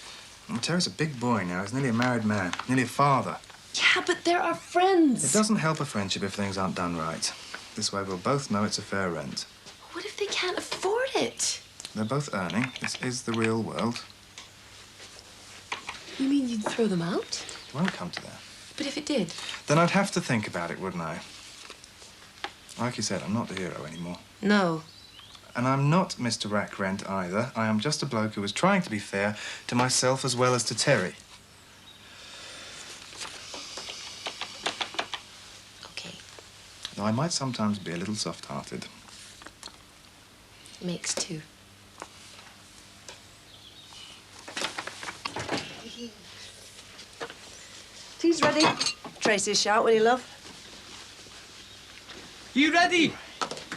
And Terry's a big boy now. He's nearly a married man, nearly a father. Yeah, but there are friends. It doesn't help a friendship if things aren't done right. This way we'll both know it's a fair rent. What if they can't afford it? They're both earning. This is the real world. You mean you'd throw them out? It won't come to that. But if it did? Then I'd have to think about it, wouldn't I? Like you said, I'm not the hero anymore. No. And I'm not Mr. Rack Rent either. I am just a bloke who was trying to be fair to myself as well as to Terry. Okay. Though I might sometimes be a little soft-hearted. Makes two. Tea's ready. Tracy, shout when you love. You ready?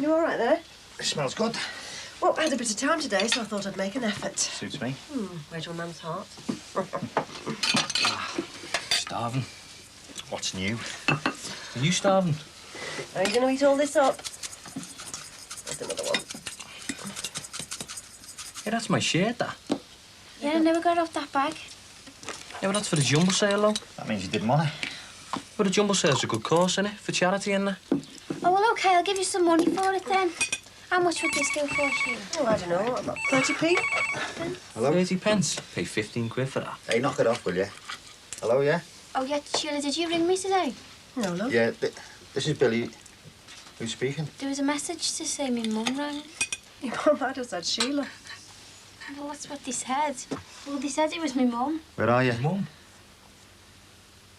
You all right there? It smells good. Well, I had a bit of time today, so I thought I'd make an effort. Suits me. Where's your man's heart? Starving. What's new? Are you starving? Are you going to eat all this up? There's another one. Yeah, that's my shirt, that. Yeah, I never got off that bag. Yeah, but that's for the jumbo sale, though. That means you did money. But the jumbo sale's a good cause, innit? For charity, innit? Oh, well, OK, I'll give you some money for it then. How much would this do for you? Oh, I don't know, about 30p? Hello? 30 pence. Pay 15 quid for that. Hey, knock it off, will you? Hello, yeah? Oh, yeah, Sheila, did you ring me today? No, love. Yeah, this is Billy. Who's speaking? There was a message to say my mum rang. Your mum had us at Sheila. Well, that's what they said. Well, they said it was my mum. Where are you? Mum?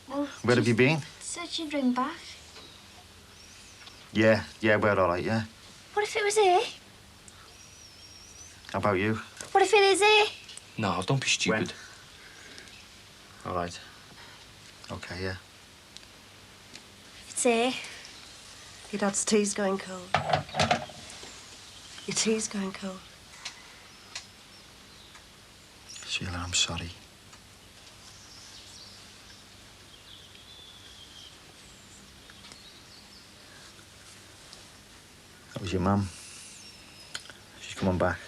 Well, Where have you been? said she'd ring back. Yeah, we're all right, yeah. What if it was here? How about you? What if it is here? No, don't be stupid. All right. OK, yeah. It's here. Your dad's tea's going cold. Your tea's going cold. Sheila, I'm sorry. That was your mum. She's coming back.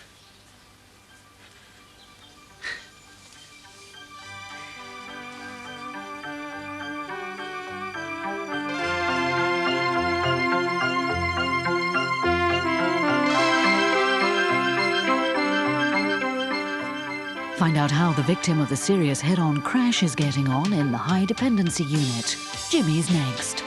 Find out how the victim of the serious head-on crash is getting on in the high dependency unit. Jimmy's next.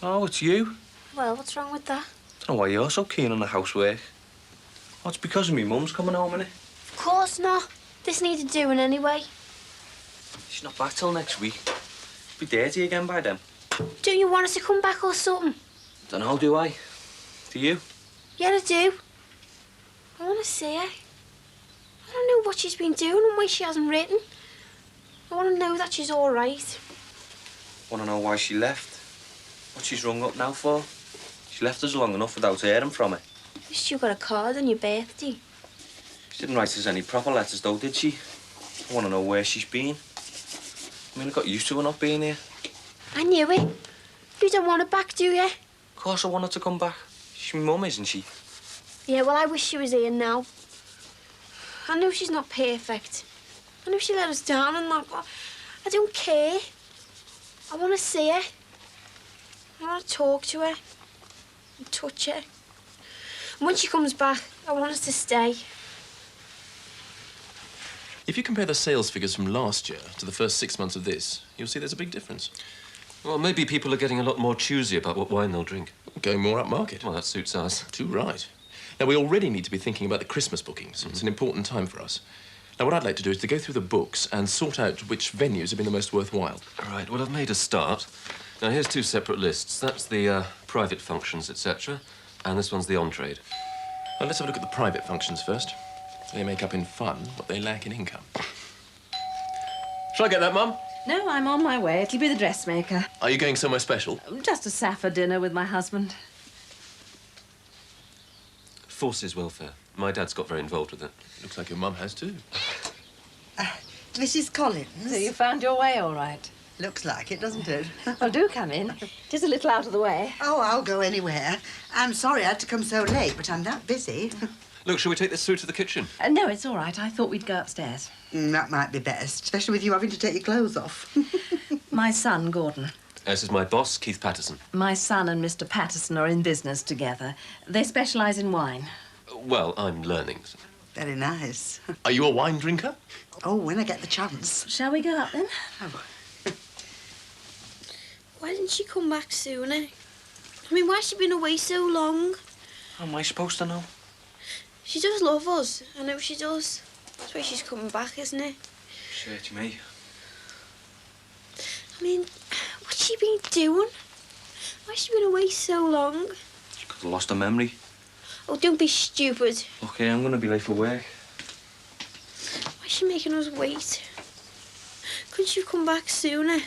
Oh, it's you? Well, what's wrong with that? I don't know why you're so keen on the housework. Oh, it's because of me mum's coming home, innit? Of course not. This needed doing anyway. She's not back till next week. Be dirty again by then. Don't you want us to come back or something? Don't know, do I? Do you? Yeah, I do. I want to see her. I don't know what she's been doing and why she hasn't written. I want to know that she's all right. Want to know why she left? What she's rung up now for? She left us long enough without hearing from her. At least you got a card on your birthday. She didn't write us any proper letters, though, did she? I want to know where she's been. I mean, I got used to her not being here. I knew it. You don't want her back, do you? Of course I want her to come back. She's my mum, isn't she? Yeah, well, I wish she was here now. I know she's not perfect. I know she let us down and that, but I don't care. I want to see her. I want to talk to her and touch her. And when she comes back, I want us to stay. If you compare the sales figures from last year to the first 6 months of this, you'll see there's a big difference. Well, maybe people are getting a lot more choosy about what wine they'll drink. Going more upmarket. Well, that suits us. Too right. Now, we already need to be thinking about the Christmas bookings. It's an important time for us. Now, what I'd like to do is to go through the books and sort out which venues have been the most worthwhile. All right, well, I've made a start. Now, here's 2 separate lists. That's the private functions, etc. And this one's the on-trade. Well, let's have a look at the private functions first. They make up in fun what they lack in income. Shall I get that, Mum? No, I'm on my way. It'll be the dressmaker. Are you going somewhere special? Just a Safford dinner with my husband. Forces welfare. My dad's got very involved with it. Looks like your mum has too. Mrs. Collins? So you found your way all right? Looks like it, doesn't it? Well, do come in. It is a little out of the way. Oh, I'll go anywhere. I'm sorry I had to come so late, but I'm that busy. Look, shall we take this through to the kitchen? No, it's all right. I thought we'd go upstairs. That might be best, especially with you having to take your clothes off. My son, Gordon. This is my boss, Keith Patterson. My son and Mr. Patterson are in business together. They specialise in wine. Well, I'm learning. Very nice. Are you a wine drinker? Oh, when I get the chance. Shall we go up then? Oh. Why didn't she come back sooner? I mean, why's she been away so long? How am I supposed to know? She does love us. I know she does. That's why she's coming back, isn't it? Say it to me. I mean, what's she been doing? Why's she been away so long? She could have lost her memory. Oh, don't be stupid. Okay, I'm gonna be late for work. Why's she making us wait? Couldn't you come back sooner?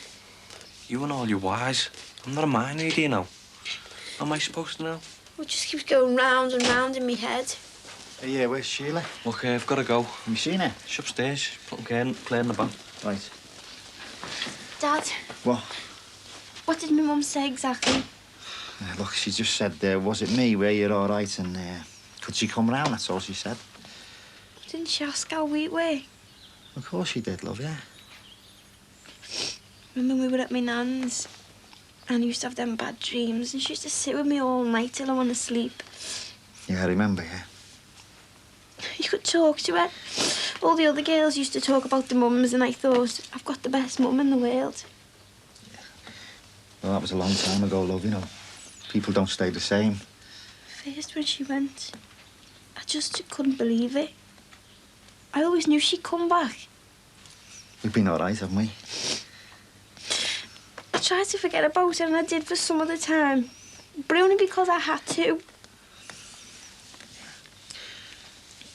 You and all your whys. I'm not a mind reader, you know. How am I supposed to know? It just keeps going round and round in my head. Hey, yeah, where's Sheila? Okay, I've got to go. Have you seen her? She's upstairs, putting Claire in the bath. Right. Dad, What? what did my mum say exactly? Look, she just said, was it me? Were you all right? And could she come round? That's all she said. Didn't she ask how we were? Of course she did, love, yeah. Remember we were at my nan's and I used to have them bad dreams and she used to sit with me all night till I went to sleep. Yeah, I remember, yeah. You could talk to her. All the other girls used to talk about the mums and I thought, I've got the best mum in the world. Well, that was a long time ago, love, you know. People don't stay the same. First when she went, I just couldn't believe it. I always knew she'd come back. We've been all right, haven't we? I tried to forget about her and I did for some of the time. But only because I had to.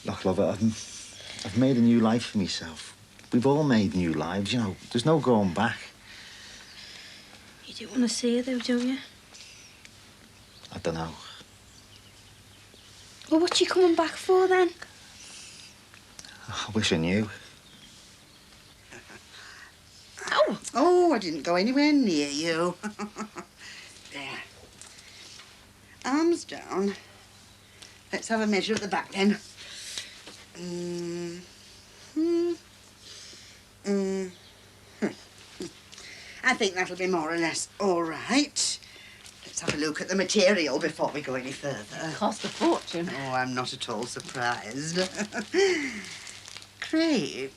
Look, love, I've made a new life for myself. We've all made new lives, you know. There's no going back. You do want to see her though, don't you? I don't know. Well, what's she coming back for then? I wish I knew. Oh, I didn't go anywhere near you. There. Arms down. Let's have a measure at the back then. I think that'll be more or less all right. Let's have a look at the material before we go any further. Cost a fortune. Oh, I'm not at all surprised. Crepe.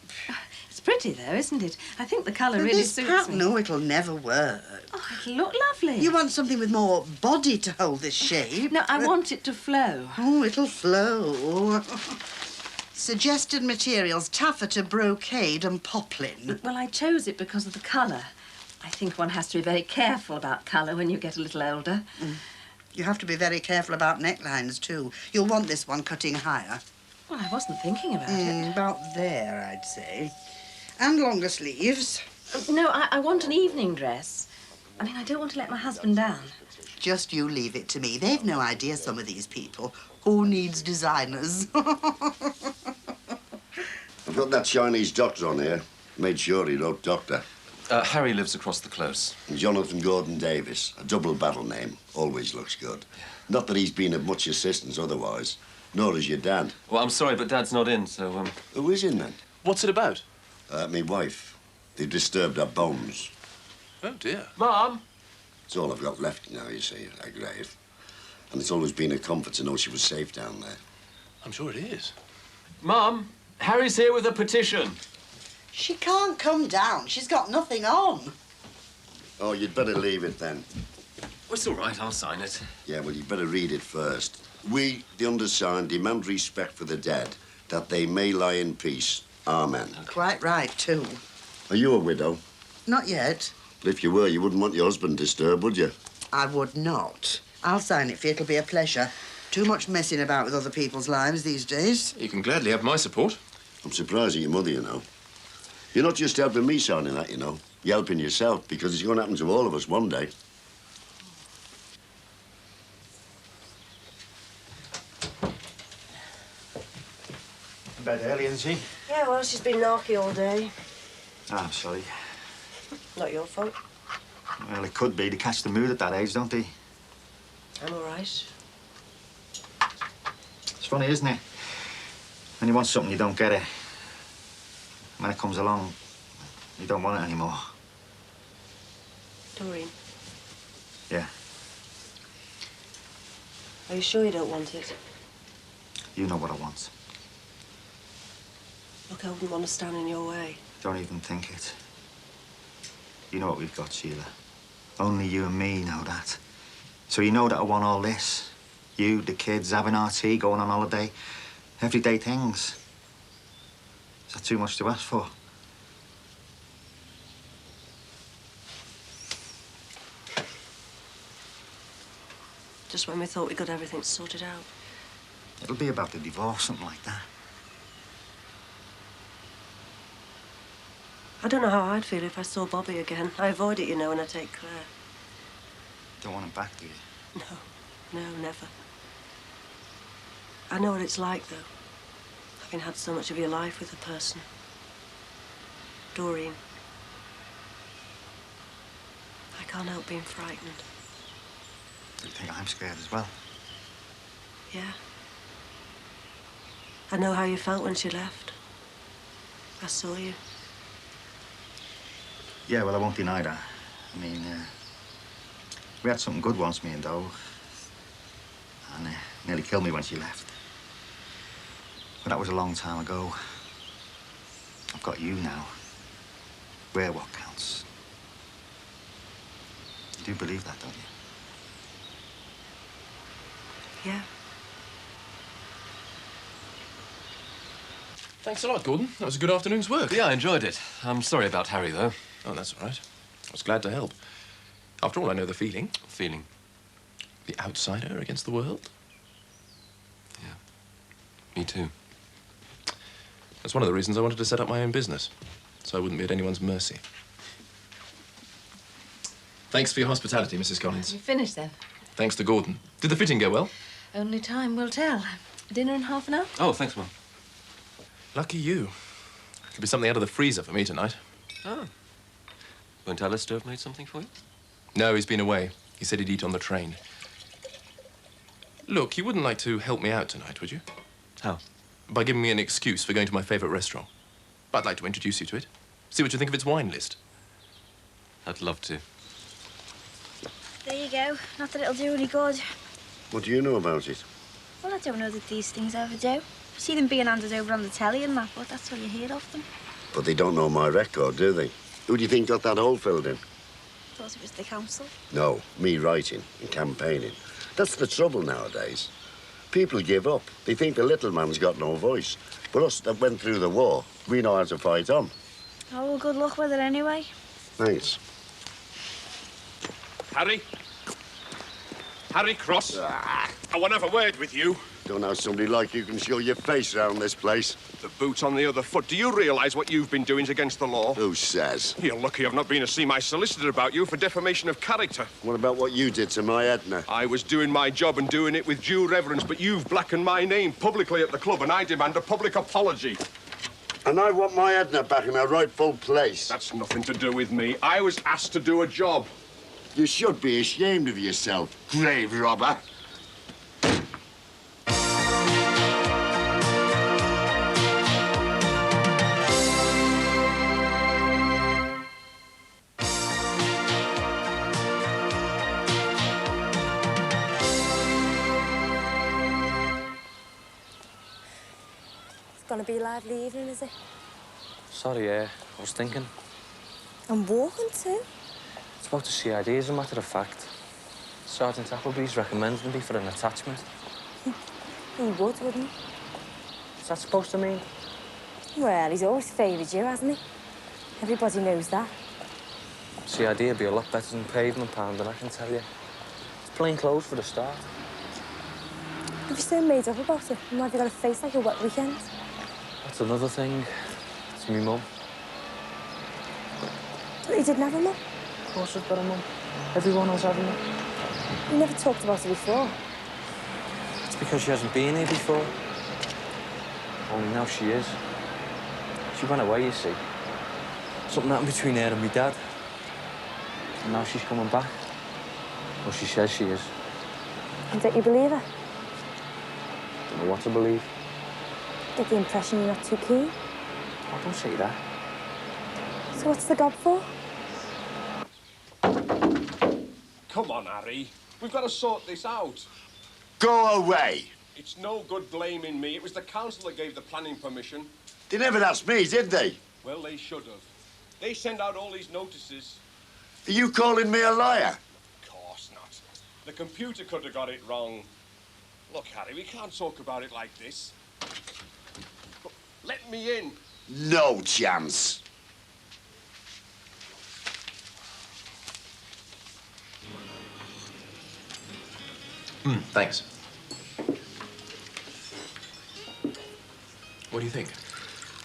It's pretty, though, isn't it? I think the colour For really this suits pattern, me. no, it'll never work. Oh, it'll look lovely. You want something with more body to hold this shape? No, I want it to flow. Oh, it'll flow. Suggested materials, taffeta, brocade and poplin. Well, I chose it because of the colour. I think one has to be very careful about colour when you get a little older. You have to be very careful about necklines, too. You'll want this one cutting higher. Well, I wasn't thinking about it. About there, I'd say. And longer sleeves. No, I want an evening dress. I mean, I don't want to let my husband down. Just you leave it to me. They've no idea, some of these people. Who needs designers? I've got that Chinese doctor on here. Made sure he wrote doctor. Harry lives across the close. Jonathan Gordon Davis. A double battle name. Always looks good. Not that he's been of much assistance otherwise. Nor has your dad. Well, I'm sorry, but Dad's not in, so, Who is in, then? What's it about? Me wife. They've disturbed her bones. Oh, dear. Mum! It's all I've got left now, you see, a grave. And it's always been a comfort to know she was safe down there. I'm sure it is. Mum, Harry's here with a petition. She can't come down. She's got nothing on. Oh, you'd better leave it then. Well, it's all right, I'll sign it. Yeah, well, you'd better read it first. We, the undersigned, demand respect for the dead, that they may lie in peace. Amen. Quite right, too. Are you a widow? Not yet. But if you were, you wouldn't want your husband disturbed, would you? I would not. I'll sign it for you. It'll be a pleasure. Too much messing about with other people's lives these days. You can gladly have my support. I'm surprised at your mother, you know. You're not just helping me signing that, you know. You're helping yourself, because it's going to happen to all of us one day. Bed early, isn't she? Yeah, well, she's been naughty all day. Ah, I'm sorry. Not your fault. Well, it could be. They catch the mood at that age, don't they? I'm all right. It's funny, isn't it? When you want something, you don't get it. When it comes along, you don't want it anymore. Doreen, Yeah, are you sure you don't want it? you know what I want. Look, I wouldn't want to stand in your way. Don't even think it. You know what we've got, Sheila. Only you and me know that. So you know that I want all this. You, the kids, having our tea, going on holiday. Everyday things. Is that too much to ask for? Just when we thought we got everything sorted out. It'll be about the divorce, something like that. I don't know how I'd feel if I saw Bobby again. I avoid it, you know, when I take Claire. Don't want him back, do you? No, never. I know what it's like, though. Having had so much of your life with a person. Doreen. I can't help being frightened. You think I'm scared as well? Yeah. I know how you felt when she left. I saw you. Yeah, well, I won't deny that. I mean, we had something good once, me and Doe. And nearly killed me when she left. But that was a long time ago. I've got you now. We're what counts. You do believe that, don't you? Yeah. Thanks a lot, Gordon. That was a good afternoon's work. Yeah, I enjoyed it. I'm sorry about Harry, though. Oh, that's all right. I was glad to help. After all, I know the feeling. Feeling? The outsider against the world. Yeah. Me too. That's one of the reasons I wanted to set up my own business, so I wouldn't be at anyone's mercy. Thanks for your hospitality, Mrs. Collins. You finished then? Thanks to Gordon. Did the fitting go well? Only time will tell. Dinner in half an hour? Oh, thanks, Mum. Lucky you. Could be something out of the freezer for me tonight. Oh. Won't Alistair have made something for you? No, he's been away. He said he'd eat on the train. Look, you wouldn't like to help me out tonight, would you? How? By giving me an excuse for going to my favourite restaurant. I'd like to introduce you to it. See what you think of its wine list. I'd love to. There you go. Not that it'll do any good. What do you know about it? Well, I don't know that these things ever do. I see them being handed over on the telly and that, but that's all you hear of them. But they don't know my record, do they? Who do you think got that hole filled in? Thought it was the council. No, me writing and campaigning. That's the trouble nowadays. People give up. They think the little man's got no voice. But us that went through the war, we know how to fight on. Oh, well, good luck with it anyway. Thanks. Harry? Harry Cross? I want to have a word with you. Don't know somebody like you can show your face around this place. The boot on the other foot. Do you realise what you've been doing is against the law? Who says? You're lucky I've not been to see my solicitor about you for defamation of character. What about what you did to my Edna? I was doing my job and doing it with due reverence, but you've blackened my name publicly at the club, and I demand a public apology. And I want my Edna back in her rightful place. That's nothing to do with me. I was asked to do a job. You should be ashamed of yourself, grave robber. It's gonna be a lively evening, is it? Sorry, I was thinking. I'm walking too. It's about the CID, as a matter of fact. Sergeant Appleby's recommended me for an attachment. He would, wouldn't he? What's that supposed to mean? Well, he's always favoured you, hasn't he? Everybody knows that. CID would be a lot better than pavement pounding, I can tell you. It's plain clothes for the start. Have you so made up about it? And why have you got a face like a wet weekend? That's another thing. It's me mum. But you didn't have a mum. Of course I've got a mum. Everyone else having one. You never talked about it before. It's because she hasn't been here before. Only now she is. She went away, you see. Something happened between her and my dad. And now she's coming back. Well, she says she is. And don't you believe her? Don't know what to believe. Get the impression you're not too keen. Oh, don't say that. So what's the gob for? Come on, Harry. We've got to sort this out. Go away. It's no good blaming me. It was the council that gave the planning permission. They never asked me, did they? Well, they should have. They send out all these notices. Are you calling me a liar? Of course not. The computer could have got it wrong. Look, Harry, we can't talk about it like this. Let me in. No chance. Thanks. What do you think?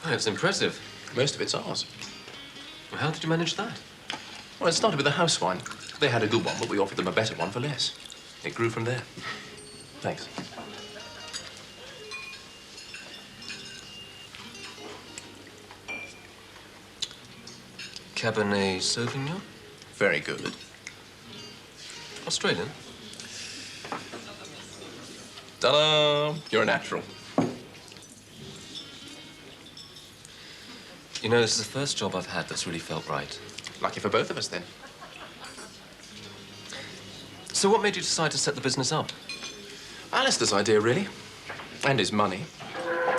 Oh, it's impressive. Most of it's ours. Well, how did you manage that? Well, it started with the house wine. They had a good one, but we offered them a better one for less. It grew from there. Thanks. Cabernet Sauvignon? Very good. Australian? Ta-da! You're a natural. You know, this is the first job I've had that's really felt right. Lucky for both of us, then. So what made you decide to set the business up? Alistair's idea, really. And his money.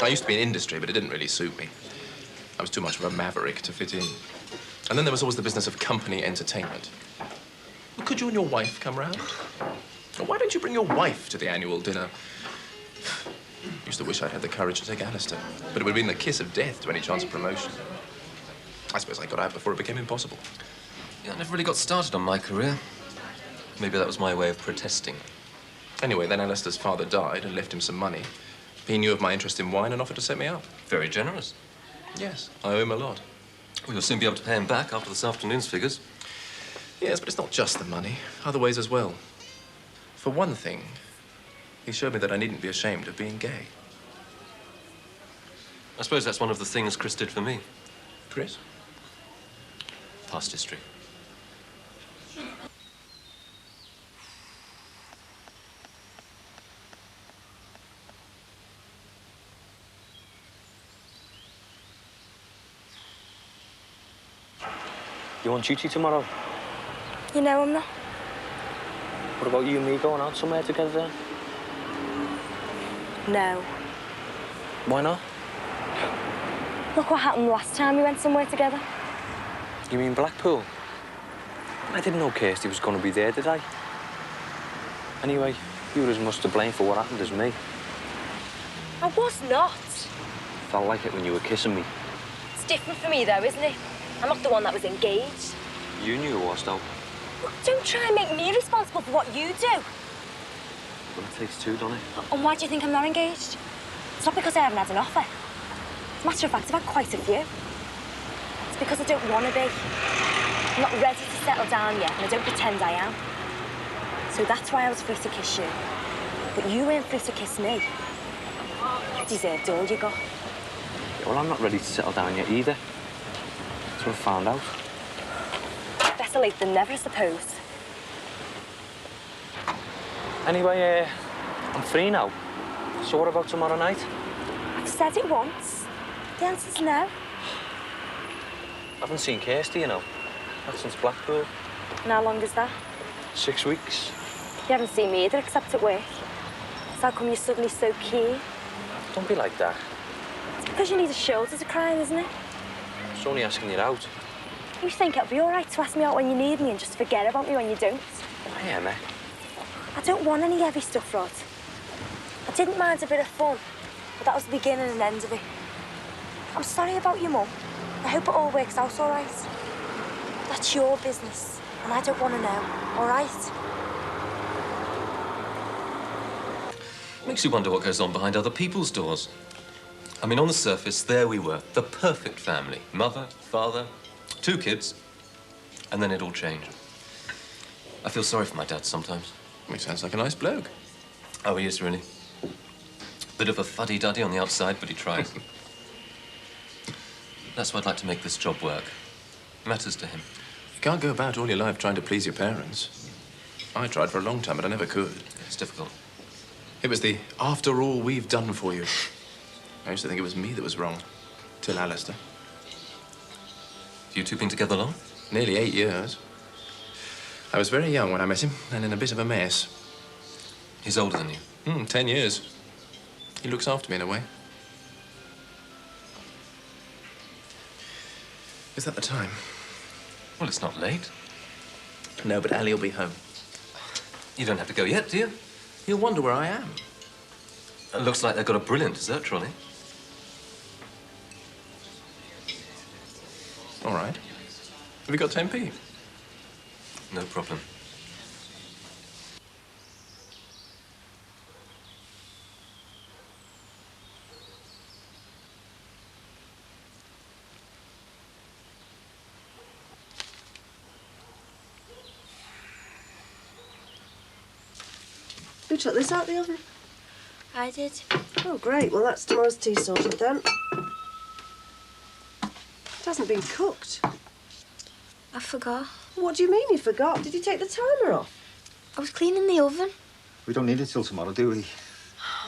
I used to be in industry, but it didn't really suit me. I was too much of a maverick to fit in. And then there was always the business of company entertainment. Well, could you and your wife come round? Or why don't you bring your wife to the annual dinner? Used to wish I'd had the courage to take Alistair, but it would have been the kiss of death to any chance of promotion. I suppose I got out before it became impossible. Yeah, I never really got started on my career. Maybe that was my way of protesting. Anyway, then Alistair's father died and left him some money. He knew of my interest in wine and offered to set me up. Very generous. Yes, I owe him a lot. We'll soon be able to pay him back after this afternoon's figures. Yes, but it's not just the money. Other ways as well. For one thing, he showed me that I needn't be ashamed of being gay. I suppose that's one of the things Chris did for me. Chris? Past history. You on duty tomorrow? You know I'm not. What about you and me going out somewhere together then? No. Why not? Look what happened last time we went somewhere together. You mean Blackpool? I didn't know Kirsty was going to be there, did I? Anyway, you were as much to blame for what happened as me. I was not. Felt like it when you were kissing me. It's different for me, though, isn't it? I'm not the one that was engaged. You knew it was, though. Look, don't try and make me responsible for what you do. Well, it takes two, doesn't it? And why do you think I'm not engaged? It's not because I haven't had an offer. As a matter of fact, I've had quite a few. It's because I don't want to be. I'm not ready to settle down yet, and I don't pretend I am. So that's why I was free to kiss you. But you weren't free to kiss me. You deserved all you got. Yeah, well, I'm not ready to settle down yet either. That's what I found out. Better late than never, I suppose. Anyway, I'm free now. So what about tomorrow night? I've said it once. The answer's no. I haven't seen Kirsty, you know. Not since Blackpool. And how long is that? 6 weeks. You haven't seen me either, except at work. So how come you're suddenly so keen? Don't be like that. It's because you need a shoulder to cry on, isn't it? It's only asking you out. You think it'll be all right to ask me out when you need me and just forget about me when you don't? Yeah, mate. I don't want any heavy stuff, Rod. I didn't mind a bit of fun, but that was the beginning and end of it. I'm sorry about your mum. I hope it all works out all right. That's your business, and I don't want to know, all right? Makes you wonder what goes on behind other people's doors. I mean, on the surface, there we were, the perfect family. Mother, father, 2 kids. And then it all changed. I feel sorry for my dad sometimes. He sounds like a nice bloke. Oh, he is, really. Bit of a fuddy-duddy on the outside, but he tries. That's why I'd like to make this job work. Matters to him. You can't go about all your life trying to please your parents. I tried for a long time, but I never could. It's difficult. It was the after all we've done for you. I used to think it was me that was wrong. Till Alistair. You two been together long? Nearly 8 years. I was very young when I met him, and in a bit of a mess. He's older than you? 10 years. He looks after me in a way. Is that the time? Well, it's not late. No, but Ali will be home. You don't have to go yet, do you? He'll wonder where I am. It looks like they've got a brilliant dessert trolley. All right. Have you got 10p? No problem. Who took this out of the oven? I did. Oh, great. Well, that's tomorrow's tea sorted then. It hasn't been cooked. I forgot. What do you mean you forgot? Did you take the timer off? I was cleaning the oven. We don't need it till tomorrow, do we?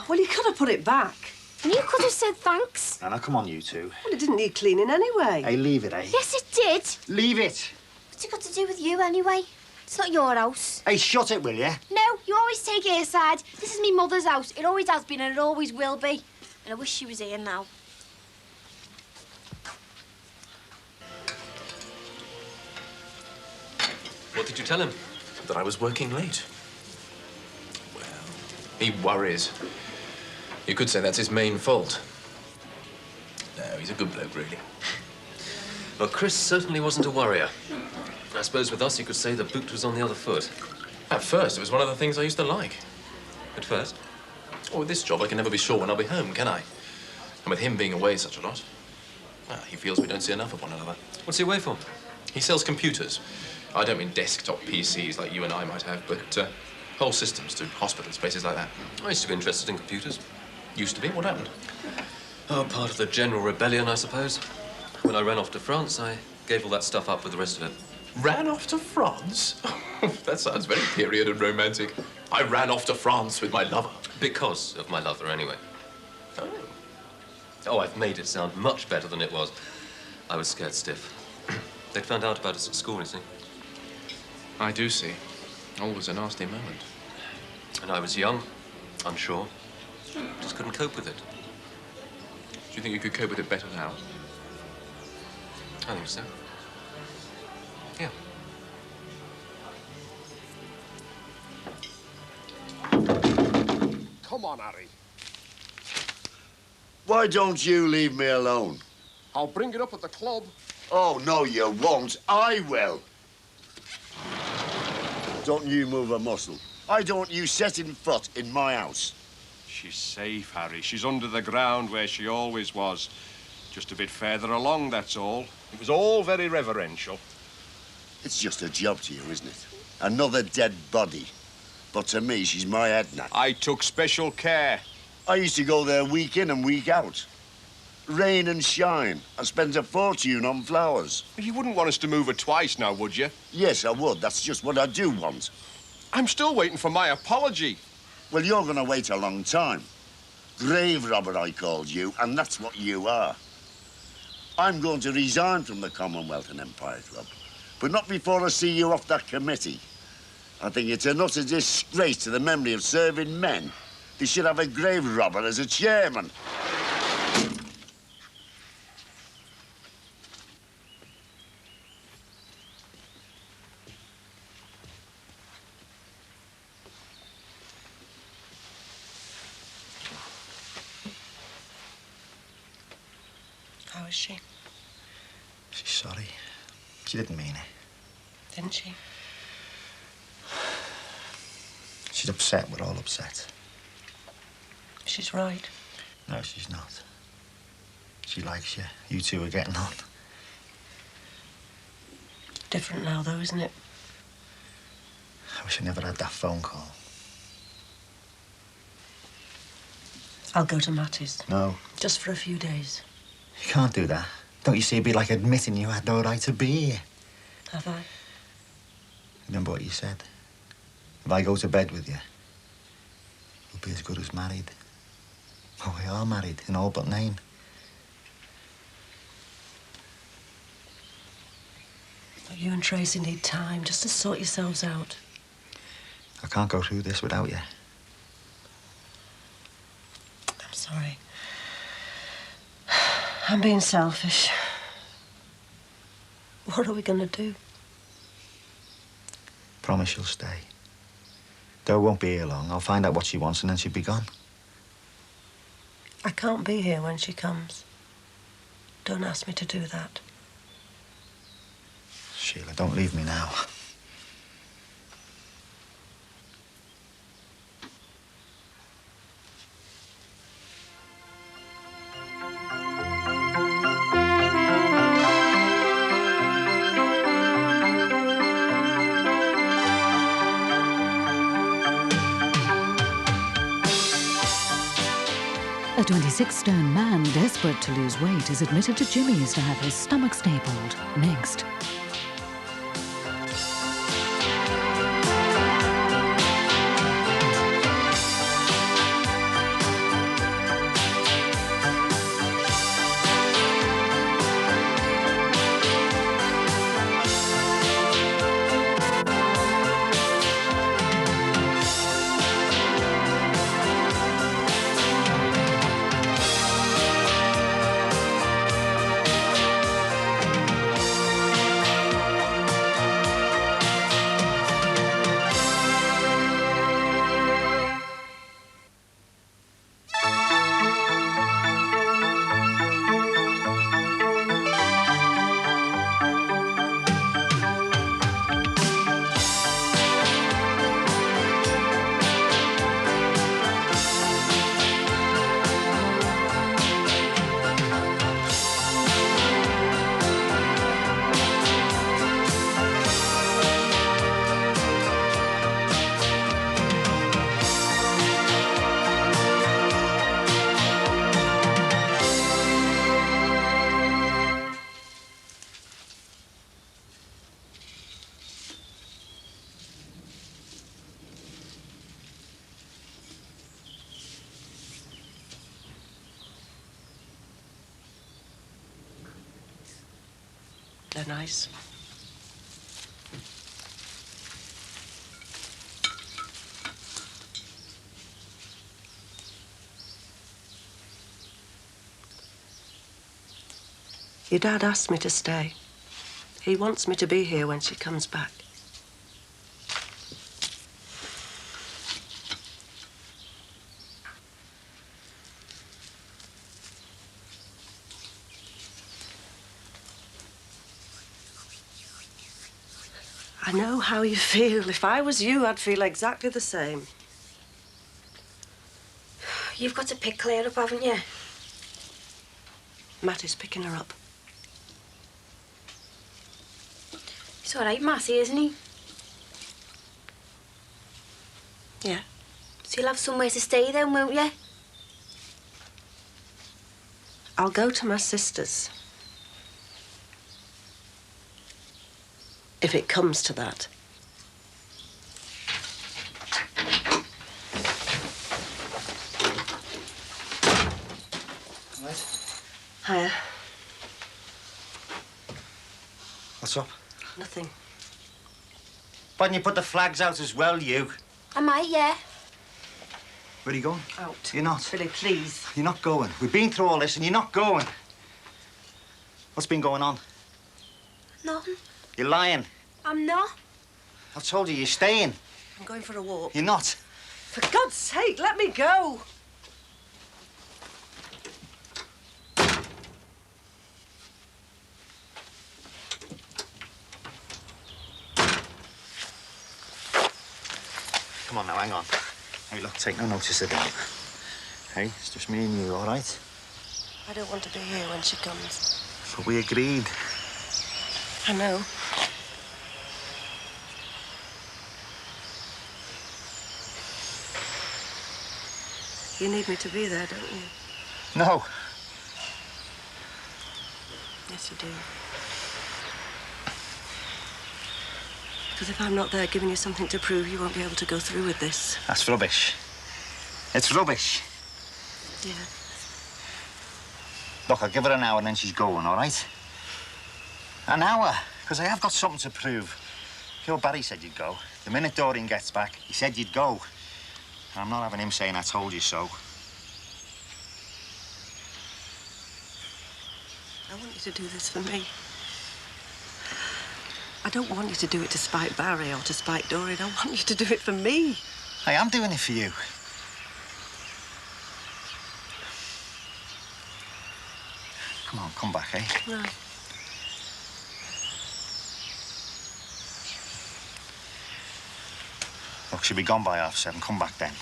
Well, you could have put it back. And you could have said thanks. Anna, come on, you two. Well, it didn't need cleaning anyway. Hey, leave it, eh? Yes, it did. Leave it. What's it got to do with you anyway? It's not your house. Hey, shut it, will you? No, you always take her side. This is me mother's house. It always has been and it always will be. And I wish she was here now. What did you tell him? That I was working late. Well, he worries. You could say that's his main fault. No, he's a good bloke, really. Well, Chris certainly wasn't a worrier. I suppose with us you could say the boot was on the other foot. At first, it was one of the things I used to like. At first? Oh, with this job, I can never be sure when I'll be home, can I? And with him being away such a lot, well, he feels we don't see enough of one another. What's he away for? He sells computers. I don't mean desktop PCs like you and I might have, but whole systems to hospitals, places like that. I used to be interested in computers. Used to be? What happened? Oh, part of the general rebellion, I suppose. When I ran off to France, I gave all that stuff up with the rest of it. Ran off to France? That sounds very period and romantic. I ran off to France with my lover. Because of my lover, anyway. Oh, I've made it sound much better than it was. I was scared stiff. They'd found out about us at school, you see. I do see. Always a nasty moment. And I was young, unsure. Just couldn't cope with it. Do you think you could cope with it better now? I think so. Yeah. Come on, Harry. Why don't you leave me alone? I'll bring it up at the club. Oh, no, you won't. I will. Don't you move a muscle. Why don't you set in foot in my house? She's safe, Harry. She's under the ground where she always was. Just a bit further along, that's all. It was all very reverential. It's just a job to you, isn't it? Another dead body. But to me, she's my Edna. I took special care. I used to go there week in and week out. Rain and shine. I spent a fortune on flowers. You wouldn't want us to move her twice now, would you? Yes, I would. That's just what I do want. I'm still waiting for my apology. Well, you're going to wait a long time. Grave robber, I called you, and that's what you are. I'm going to resign from the Commonwealth and Empire Club, but not before I see you off that committee. I think it's an utter disgrace to the memory of serving men. They should have a grave robber as a chairman. How is she? She's sorry. She didn't mean it. Didn't she? She's upset. We're all upset. She's right. No, she's not. She likes you. You two are getting on. Different now, though, isn't it? I wish I never had that phone call. I'll go to Matty's. No. Just for a few days. You can't do that. Don't you see, it'd be like admitting you had no right to be here. Have I? Remember what you said? If I go to bed with you, you'll be as good as married. Oh, we are married, in all but name. You and Tracy need time just to sort yourselves out. I can't go through this without you. I'm sorry. I'm being selfish. What are we going to do? Promise you'll stay. Doe won't be here long. I'll find out what she wants and then she'll be gone. I can't be here when she comes. Don't ask me to do that. Sheila, don't leave me now. A 26-stone man desperate to lose weight is admitted to Jimmy's to have his stomach stapled. Next. They're nice. Your dad asked me to stay. He wants me to be here when she comes back. I know how you feel. If I was you, I'd feel exactly the same. You've got to pick Claire up, haven't you? Matty's picking her up. He's all right, Matty, isn't he? Yeah. So you'll have somewhere to stay then, won't you? I'll go to my sister's. If it comes to that. Hiya. What's up? Nothing. Why didn't you put the flags out as well, you? I might, yeah. Where are you going? Out. You're not. Billy, please. You're not going. We've been through all this and you're not going. What's been going on? Nothing. You're lying. I'm not. I've told you, you're staying. I'm going for a walk. You're not. For God's sake, let me go. Come on now, hang on. Hey, look, take no notice of that. Hey, it's just me and you, all right? I don't want to be here when she comes. But we agreed. I know. You need me to be there, don't you? No. Yes, you do. Because if I'm not there giving you something to prove, you won't be able to go through with this. That's rubbish. It's rubbish. Yeah. Look, I'll give her an hour and then she's going, all right? An hour, because I have got something to prove. Your Barry said you'd go. The minute Dorian gets back, he said you'd go. And I'm not having him saying I told you so. I want you to do this for me. I don't want you to do it to spite Barry or to spite Dorian. I want you to do it for me. I am doing it for you. Come on, come back, eh? No. Look, she'll be gone by 7:30. Come back then.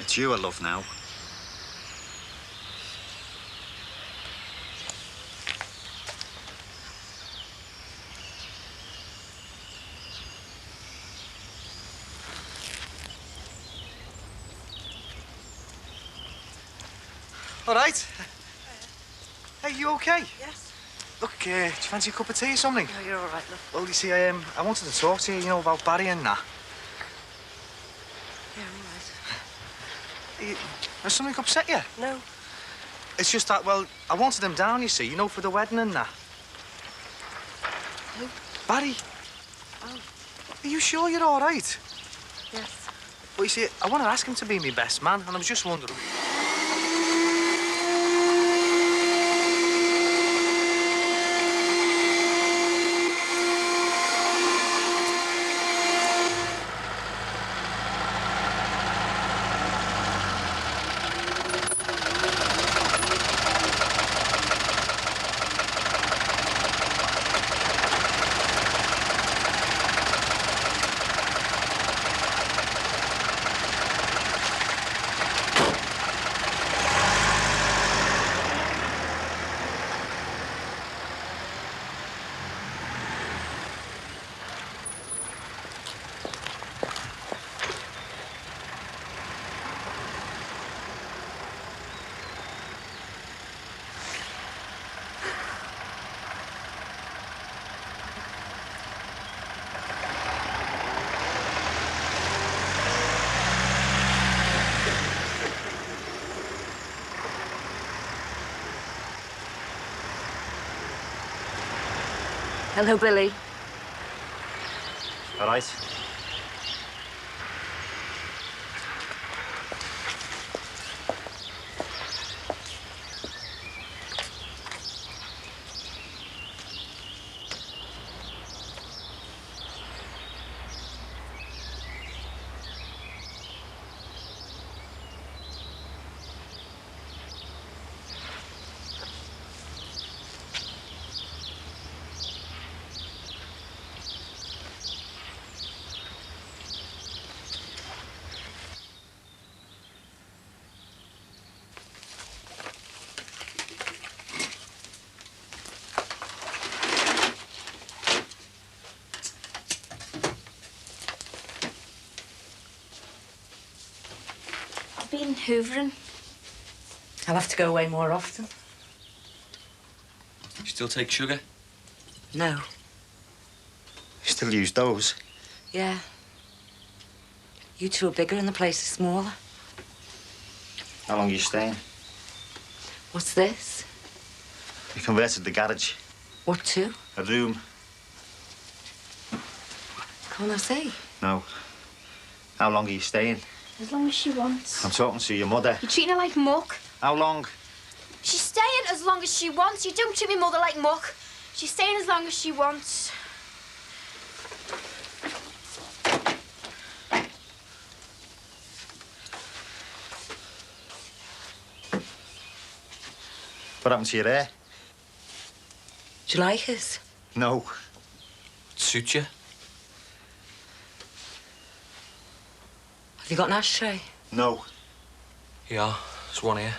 It's you I love now. All right. Hey, you okay? Yes. Look, do you fancy a cup of tea or something? No, you're all right, love. Well, you see, I wanted to talk to you, you know, about Barry and that. Yeah, all right. Has something upset you? No. It's just that, well, I wanted him down, you see, you know, for the wedding and that. Who? Barry. Oh. Are you sure you're all right? Yes. Well, you see, I want to ask him to be my best man, and I was just wondering. Hello, Billy. All right. I've been hoovering. I'll have to go away more often. You still take sugar? No. You still use those? Yeah. You two are bigger and the place is smaller. How long are you staying? What's this? We converted the garage. What to? A room. Can't I see? No. How long are you staying? As long as she wants. I'm talking to your mother. You're treating her like muck. How long? She's staying as long as she wants. You don't treat my mother like muck. She's staying as long as she wants. What happened to your hair? Do you like us? No. Suit you? Have you got an ashtray? No. Yeah, there's one here.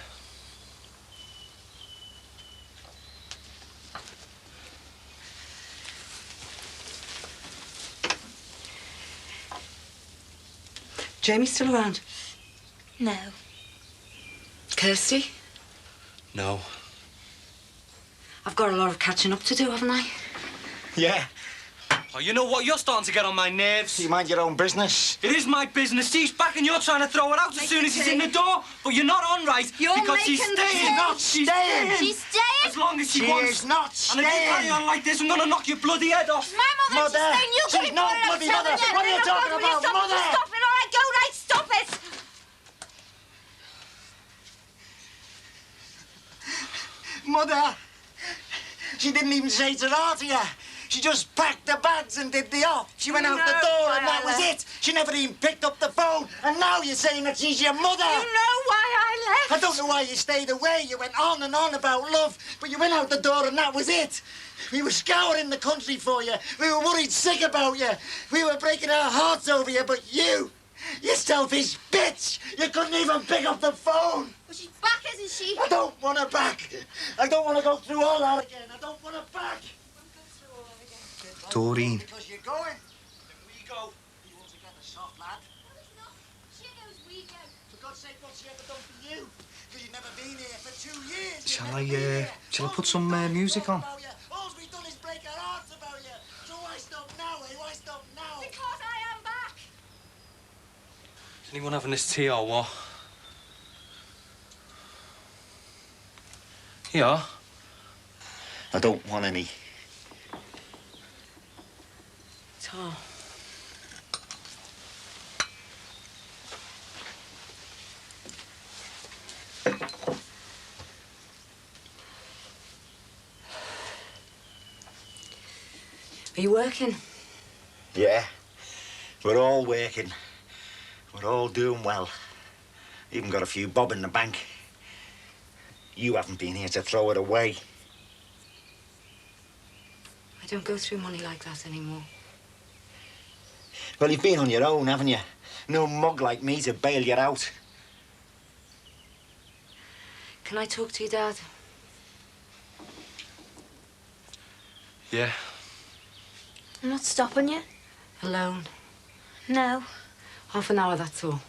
Jamie still around? No. Kirsty? No. I've got a lot of catching up to do, haven't I? Yeah. Oh, you know what? You're starting to get on my nerves. You mind your own business. It is my business. She's back and you're trying to throw her out as soon as she's in the door. But you're not on right because she's staying. She's not staying. She's staying? As long as she She wants. is not And if you staying. carry on like this, I'm going to knock your bloody head off. My mother, Mother, she's staying. You she's not bloody mother. What are you talking about, Mother? Stop it, all right? Go, right, stop it. Mother, she didn't even say ta-ra to you. She just packed the bags and did the op. She went out the door and that was it. She never even picked up the phone. And now you're saying that she's your mother. You know why I left? I don't know why you stayed away. You went on and on about love, but you went out the door and that was it. We were scouring the country for you. We were worried sick about you. We were breaking our hearts over you, but you selfish bitch, you couldn't even pick up the phone. Well, she's back, isn't she? I don't want her back. I don't want to go through all that again. I don't want her back. Doreen. Because you're going. If we go, he wants to get a soft lad. No, it's not. She knows we go. For God's sake, what's she ever done for you? Because you've never been here for 2 years. Shall I put some music on? All we've done is break our hearts about you. So why stop now, eh? Why stop now? Because I am back. Is anyone having this tea or what? Yeah. I don't want any. Tom. Are you working? Yeah. We're all working. We're all doing well. Even got a few bob in the bank. You haven't been here to throw it away. I don't go through money like that anymore. Well, you've been on your own, haven't you? No mug like me to bail you out. Can I talk to your dad? Yeah. I'm not stopping you. Alone? No. Half an hour, that's all.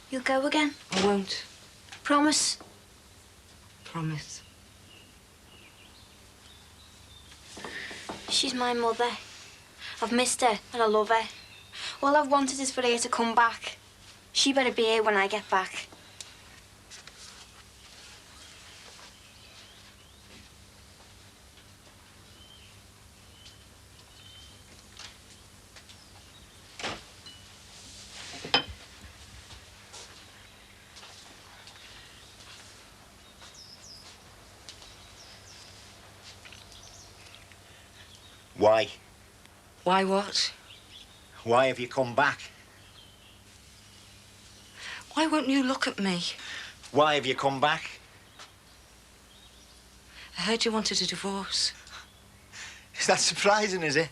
You'll go again? I won't. Promise? Promise. She's my mother. I've missed her and I love her. All I've wanted is for her to come back. She better be here when I get back. Why? Why what? Why have you come back? Why won't you look at me? Why have you come back? I heard you wanted a divorce. Is that surprising, is it?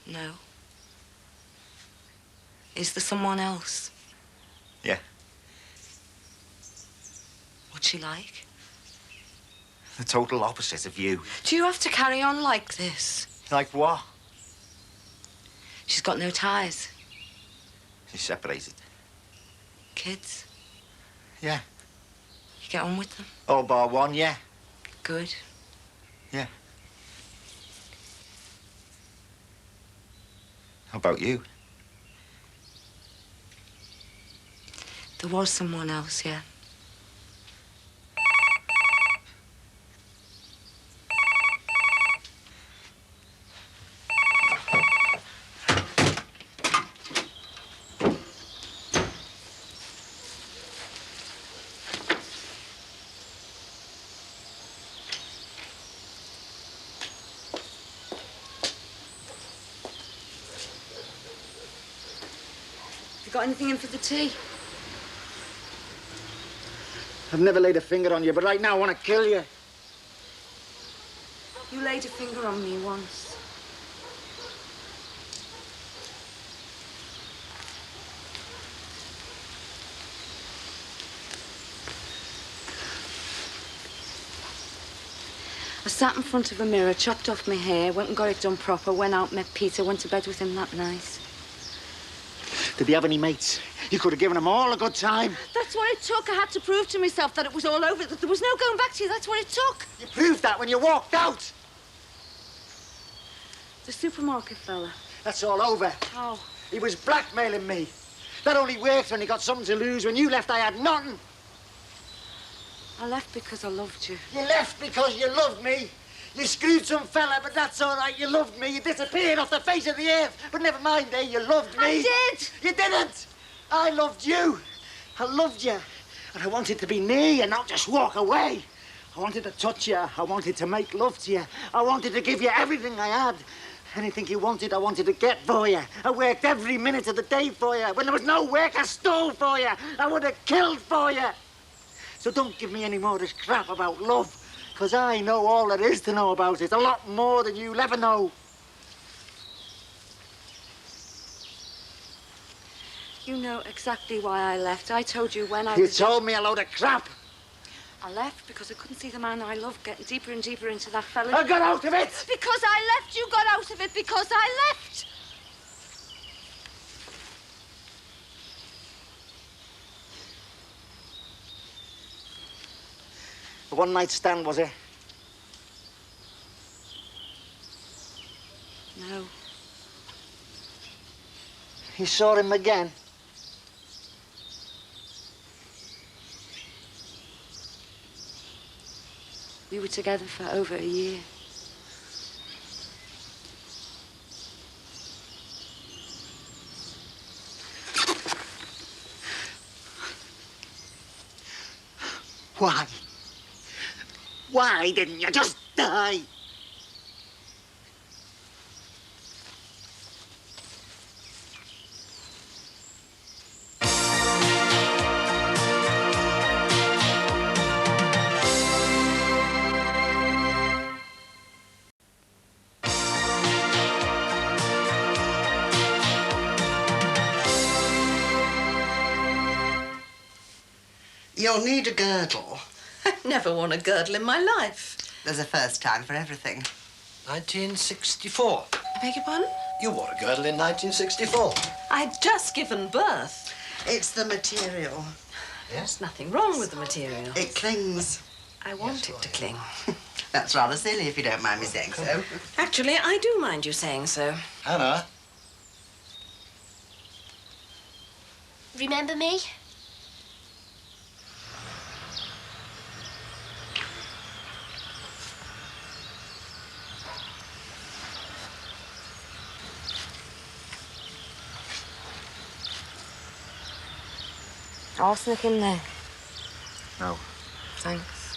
No. Is there someone else? Yeah. What's she like? The total opposite of you. Do you have to carry on like this? Like what? She's got no ties. She's separated. Kids? Yeah. You get on with them? All bar one, yeah. Good. Yeah. How about you? There was someone else, yeah. You got anything in for the tea? I've never laid a finger on you, but right now I want to kill you. You laid a finger on me once. I sat in front of a mirror, chopped off my hair, went and got it done proper, went out, met Peter, went to bed with him that night. Did he have any mates? You could have given them all a good time. That's what it took. I had to prove to myself that it was all over, that there was no going back to you. That's what it took. You proved that when you walked out. The supermarket fella. That's all over. How? He was blackmailing me. That only worked when he got something to lose. When you left, I had nothing. I left because I loved you. You left because you loved me. You screwed some fella, but that's all right. You loved me. You disappeared off the face of the earth. But never mind, eh? You loved me. I did. You didn't. I loved you. I loved you. And I wanted to be near you, not just walk away. I wanted to touch you. I wanted to make love to you. I wanted to give you everything I had. Anything you wanted, I wanted to get for you. I worked every minute of the day for you. When there was no work, I stole for you. I would have killed for you. So don't give me any more of this crap about love, because I know all there is to know about it. A lot more than you'll ever know. You know exactly why I left. I told you when I You was... told me a load of crap. I left because I couldn't see the man I loved getting deeper and deeper into that fella. I got out of it! Because I left. You got out of it because I left. A one-night stand, was it? No. You saw him again? We were together for over a year. Why? Why didn't you just die? You'll need a girdle. I've never worn a girdle in my life. There's a first time for everything. 1964. I beg your pardon? You wore a girdle in 1964. I'd just given birth. It's the material. There's nothing wrong with the material. It clings. I want it to cling. That's rather silly, if you don't mind me saying so. Actually, I do mind you saying so. Hannah? Remember me? Arsenic in there. No. Thanks.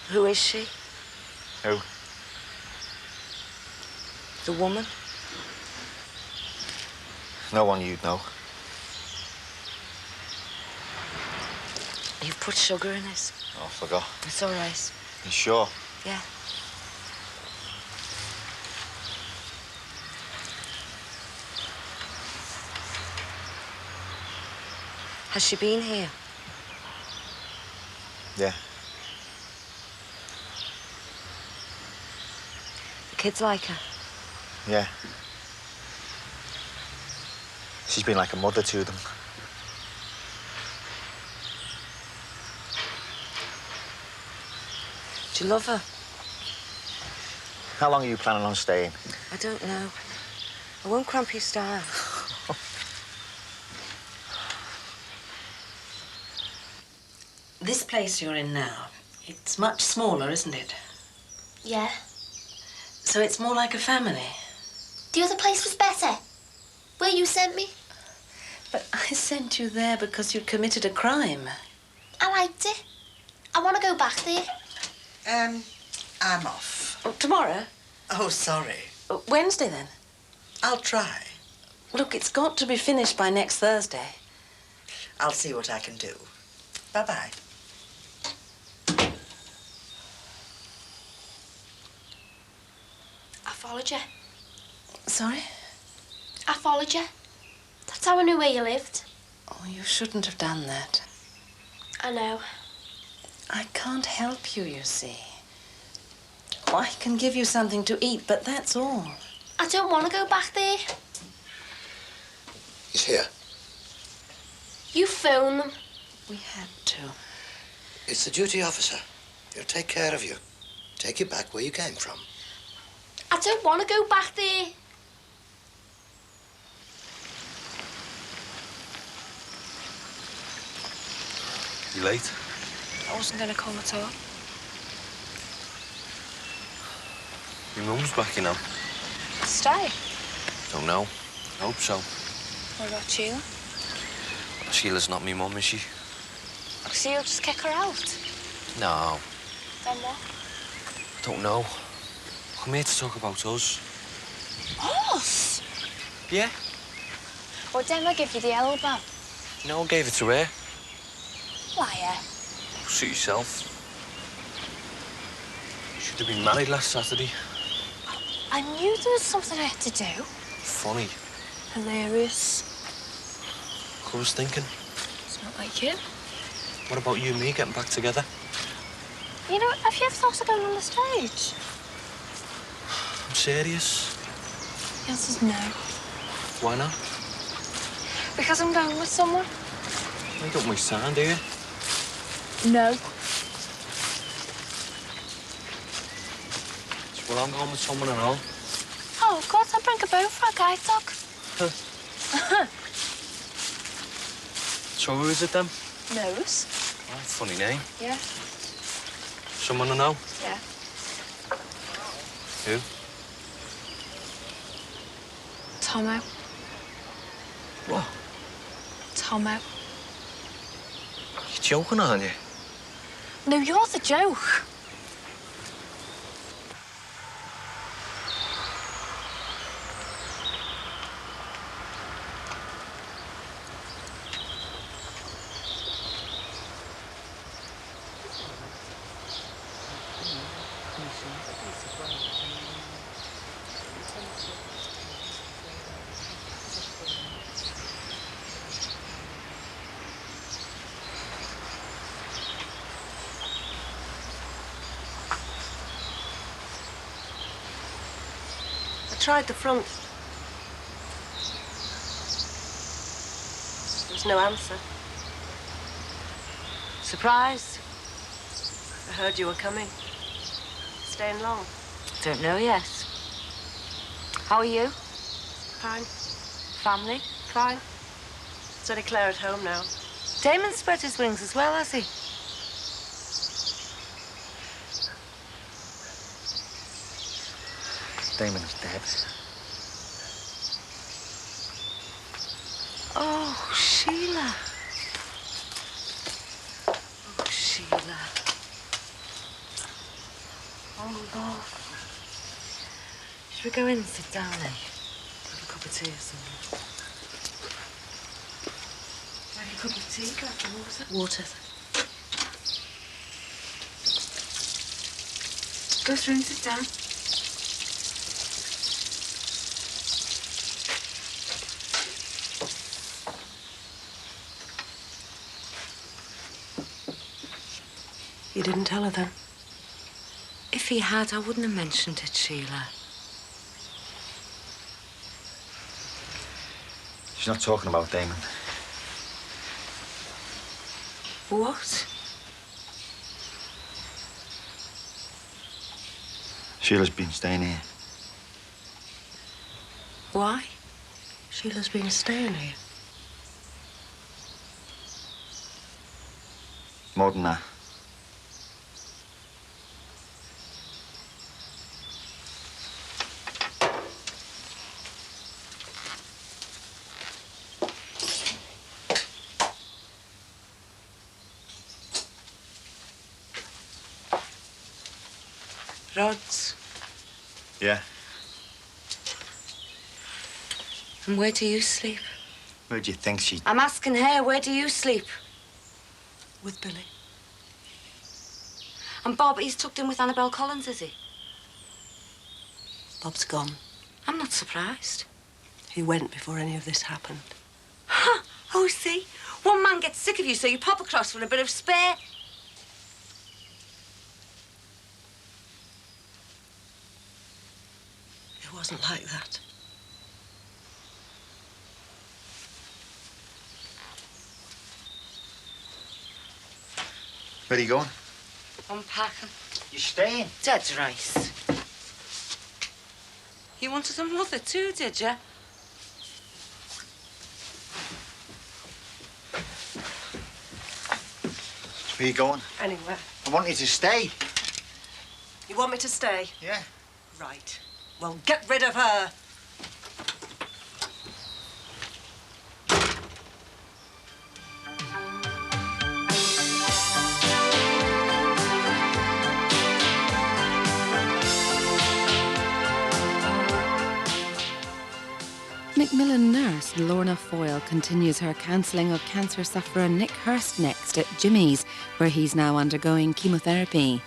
Who is she? Who? The woman? No one you'd know. You've put sugar in it. Oh, I forgot. It's all right. You sure? Yeah. Has she been here? Yeah. The kids like her? Yeah. She's been like a mother to them. Do you love her? How long are you planning on staying? I don't know. I won't cramp your style. This place you're in now, it's much smaller, isn't it? Yeah. So it's more like a family. The other place was better. Where you sent me. But I sent you there because you'd committed a crime. I liked it. I want to go back there. I'm off. Oh, tomorrow? Oh, sorry. Wednesday, then? I'll try. Look, it's got to be finished by next Thursday. I'll see what I can do. Bye-bye. I followed you. Sorry? I followed you. That's how I knew where you lived. Oh, you shouldn't have done that. I know. I can't help you, you see. Oh, I can give you something to eat, but that's all. I don't want to go back there. He's here. You phone them. We had to. It's the duty officer. He'll take care of you. Take you back where you came from. I don't want to go back there. You late? I wasn't going to come at all. Your mum's back, you know. Stay. Don't know. Hope so. What about Sheila? Sheila's not me mum, is she? So you'll just kick her out? No. Then what? Don't know. I'm here to talk about us. Us? Yeah? Or did Emma give you the elbow? No, I gave it to her. Liar. Suit yourself. Should have been married last Saturday. I knew there was something I had to do. Funny. Hilarious. I was thinking, It's not like you. what about you and me getting back together? You know, have you ever thought of going on the stage? I'm serious. The answer's no. Why not? Because I'm going with someone. You don't waste time, do you? No. Well, I'm going with someone and all. Oh, of course, I'll bring a bone for a guide dog. So who is it then? Nose. Oh, funny name. Yeah. Someone I know? Yeah. Who? Tomo. What? Tomo. You're joking, aren't you? No, you're the joke. I tried the front. There was no answer. Surprised? I heard you were coming. Staying long? Don't know yet. How are you? Fine. Family? Fine. It's only Claire at home now. Damon's spread his wings as well, has he? Damon's dead. Oh, Sheila. Oh, Sheila. Oh, Lord. Should we go in and sit down, eh? Have a cup of tea or something? Have a cup of tea, glass of water? Water. Go through and sit down. You didn't tell her then? If he had, I wouldn't have mentioned it, Sheila. She's not talking about Damon. What? Sheila's been staying here. Why? Sheila's been staying here. More than that. Rods. Yeah. And where do you sleep? Where do you think she... I'm asking her, where do you sleep? With Billy. And Bob, he's tucked in with Annabel Collins, is he? Bob's gone. I'm not surprised. He went before any of this happened. Oh, see? One man gets sick of you, so you pop across for a bit of spare. It wasn't like that. Where are you going? Unpacking. You staying? Dead right. You wanted a mother too, did you? Where are you going? Anywhere. I want you to stay. You want me to stay? Yeah. Right. Well, get rid of her. Macmillan nurse Lorna Foyle continues her counselling of cancer sufferer Nick Hurst next at Jimmy's, where he's now undergoing chemotherapy.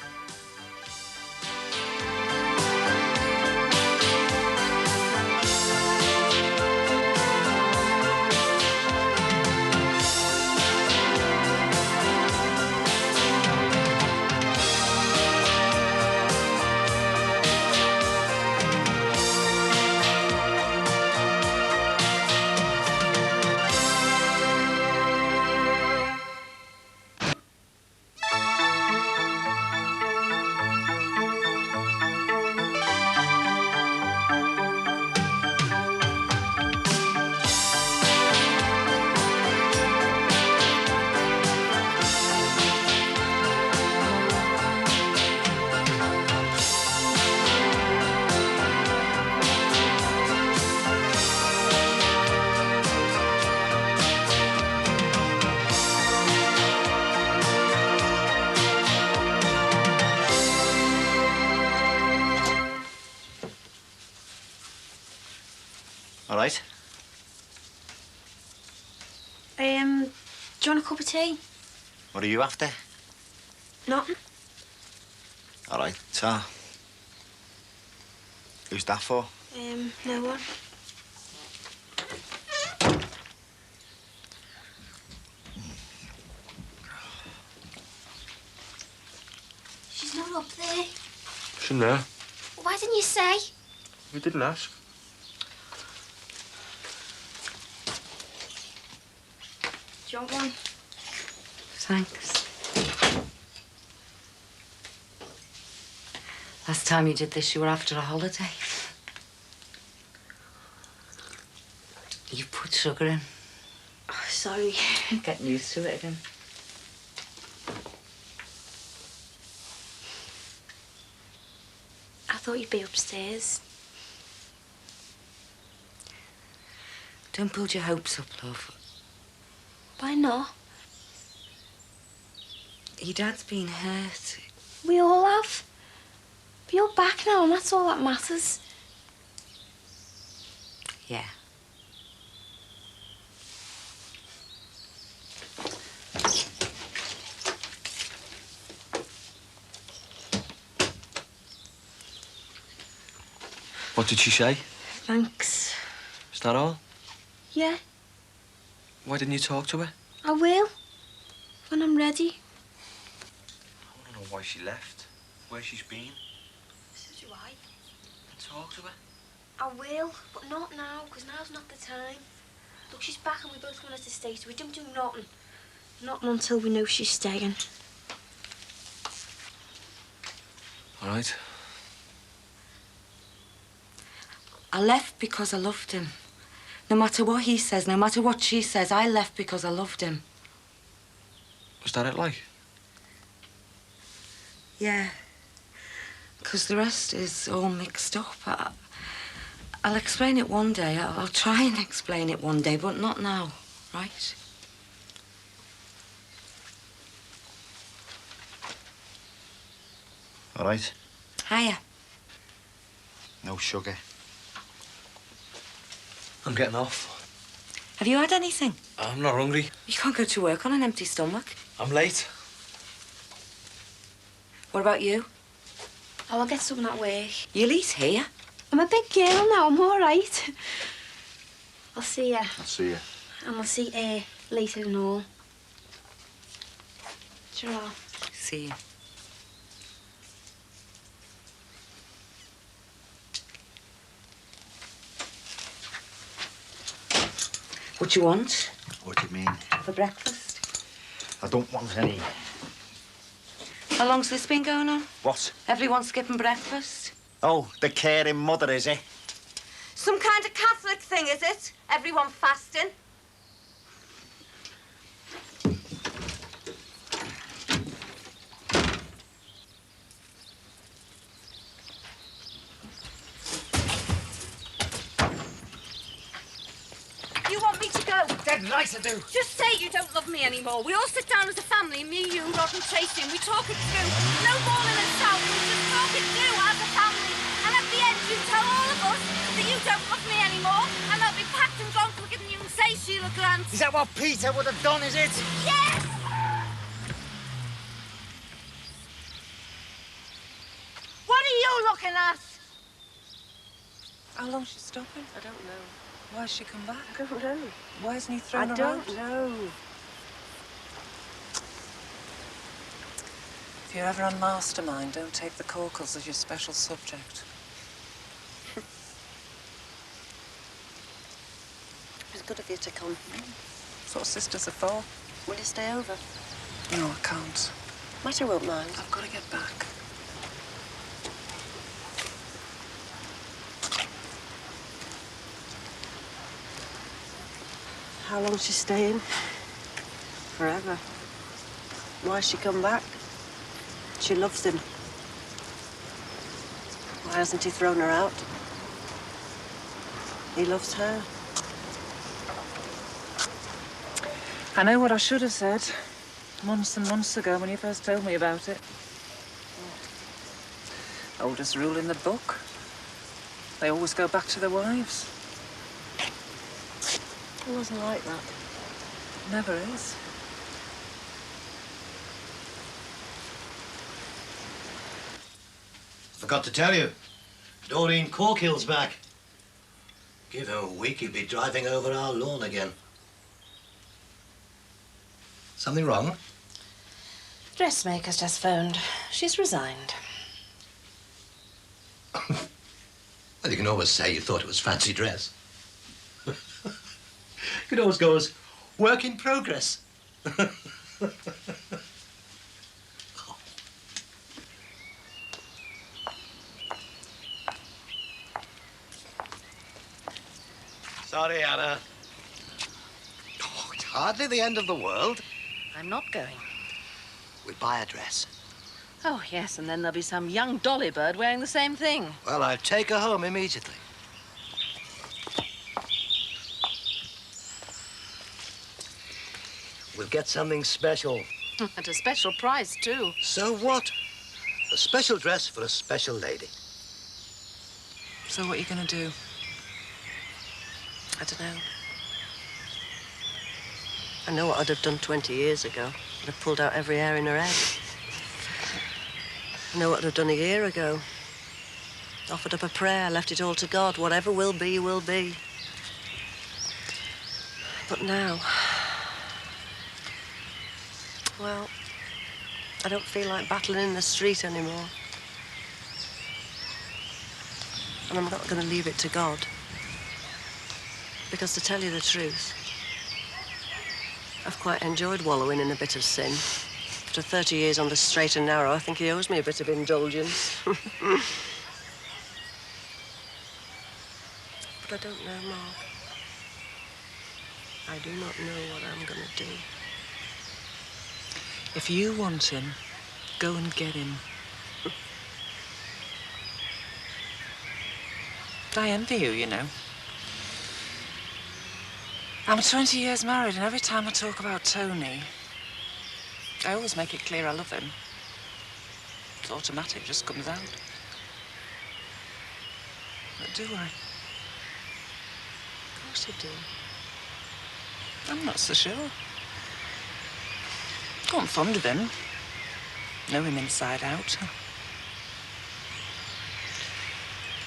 All right. Do you want a cup of tea? What are you after? Nothing. All right, who's that for? No one. She's not up there. She's in there. Why didn't you say? You didn't ask. Do you want one? Thanks. Last time you did this, you were after a holiday. You put sugar in. Oh, sorry. Getting used to it again. I thought you'd be upstairs. Don't build your hopes up, love. Why not? Your dad's been hurt. We all have. But you're back now, and that's all that matters. Yeah. What did she say? Thanks. Is that all? Yeah, Why didn't you talk to her? I will. When I'm ready. I want to know why she left, where she's been. So do I. Talk to her. I will, but not now, because now's not the time. Look, she's back and we both want her to stay, so we don't do nothing. Nothing until we know she's staying. All right. I left because I loved him. No matter what he says, no matter what she says, I left because I loved him. Was that it like? Yeah. Because the rest is all mixed up. I'll explain it one day. I'll try and explain it one day, but not now, right? All right. Hiya. No sugar. I'm getting off. Have you had anything? I'm not hungry. You can't go to work on an empty stomach. I'm late. What about you? Oh, I'll get something at work. You'll eat here. I'm a big girl now, I'm all right. I'll see ya. I'll see you. And I'll see later and all. Sure. See you. What you want? What do you mean? For breakfast? I don't want any. How long's this been going on? What? Everyone skipping breakfast? Oh, the caring mother, is it? Some kind of Catholic thing, is it? Everyone fasting? You want me to go? Dead right I do. Just say you don't love me anymore. We all sit down as a family, me, you, Rod and Tracy, and we talk it through. No Morning and South, we just talk it through as a family. And at the end, you tell all of us that you don't love me anymore, and I'll be packed and gone quicker than you can say, Sheila Grant. Is that what Peter would have done, is it? Yes! What are you looking at? How long's she stopping? I don't know. Why has she come back? I don't know. Why hasn't he thrown I her out? don't know. If you're ever on Mastermind, don't take the Corkles as your special subject. It's good of you to come. That's what sisters are for. Will you stay over? No, I can't. Matter won't mind. I've got to get back. How long's she staying? Forever. Why's she come back? She loves him. Why hasn't he thrown her out? He loves her. I know what I should have said months and months ago when you first told me about it. Oldest rule in the book. They always go back to their wives. It wasn't like that. Never is. Forgot to tell you, Doreen Corkill's back. Give him a week, he'd be driving over our lawn again. Something wrong? Dressmaker's just phoned. She's resigned. Well, you can always say you thought it was fancy dress. You could always go as work in progress. Sorry, Anna. Oh, it's hardly the end of the world. I'm not going. We'll buy a dress. Oh, yes, and then there'll be some young dolly bird wearing the same thing. Well, I'll take her home immediately. We'll get something special. At a special price, too. So what? A special dress for a special lady. So what are you going to do? I don't know. I know what I'd have done 20 years ago. I'd have pulled out every hair in her head. I know what I'd have done a year ago. Offered up a prayer, left it all to God. Whatever will be, will be. But now... well, I don't feel like battling in the street anymore. And I'm not going to leave it to God. Because to tell you the truth, I've quite enjoyed wallowing in a bit of sin. After 30 years on the straight and narrow, I think he owes me a bit of indulgence. But I don't know, Mark. I do not know what I'm going to do. If you want him, go and get him. I envy you, you know. I'm 20 years married, and every time I talk about Tony, I always make it clear I love him. It's automatic, it just comes out. But do I? Of course you do. I'm not so sure. I'm fond of him. Know him inside out.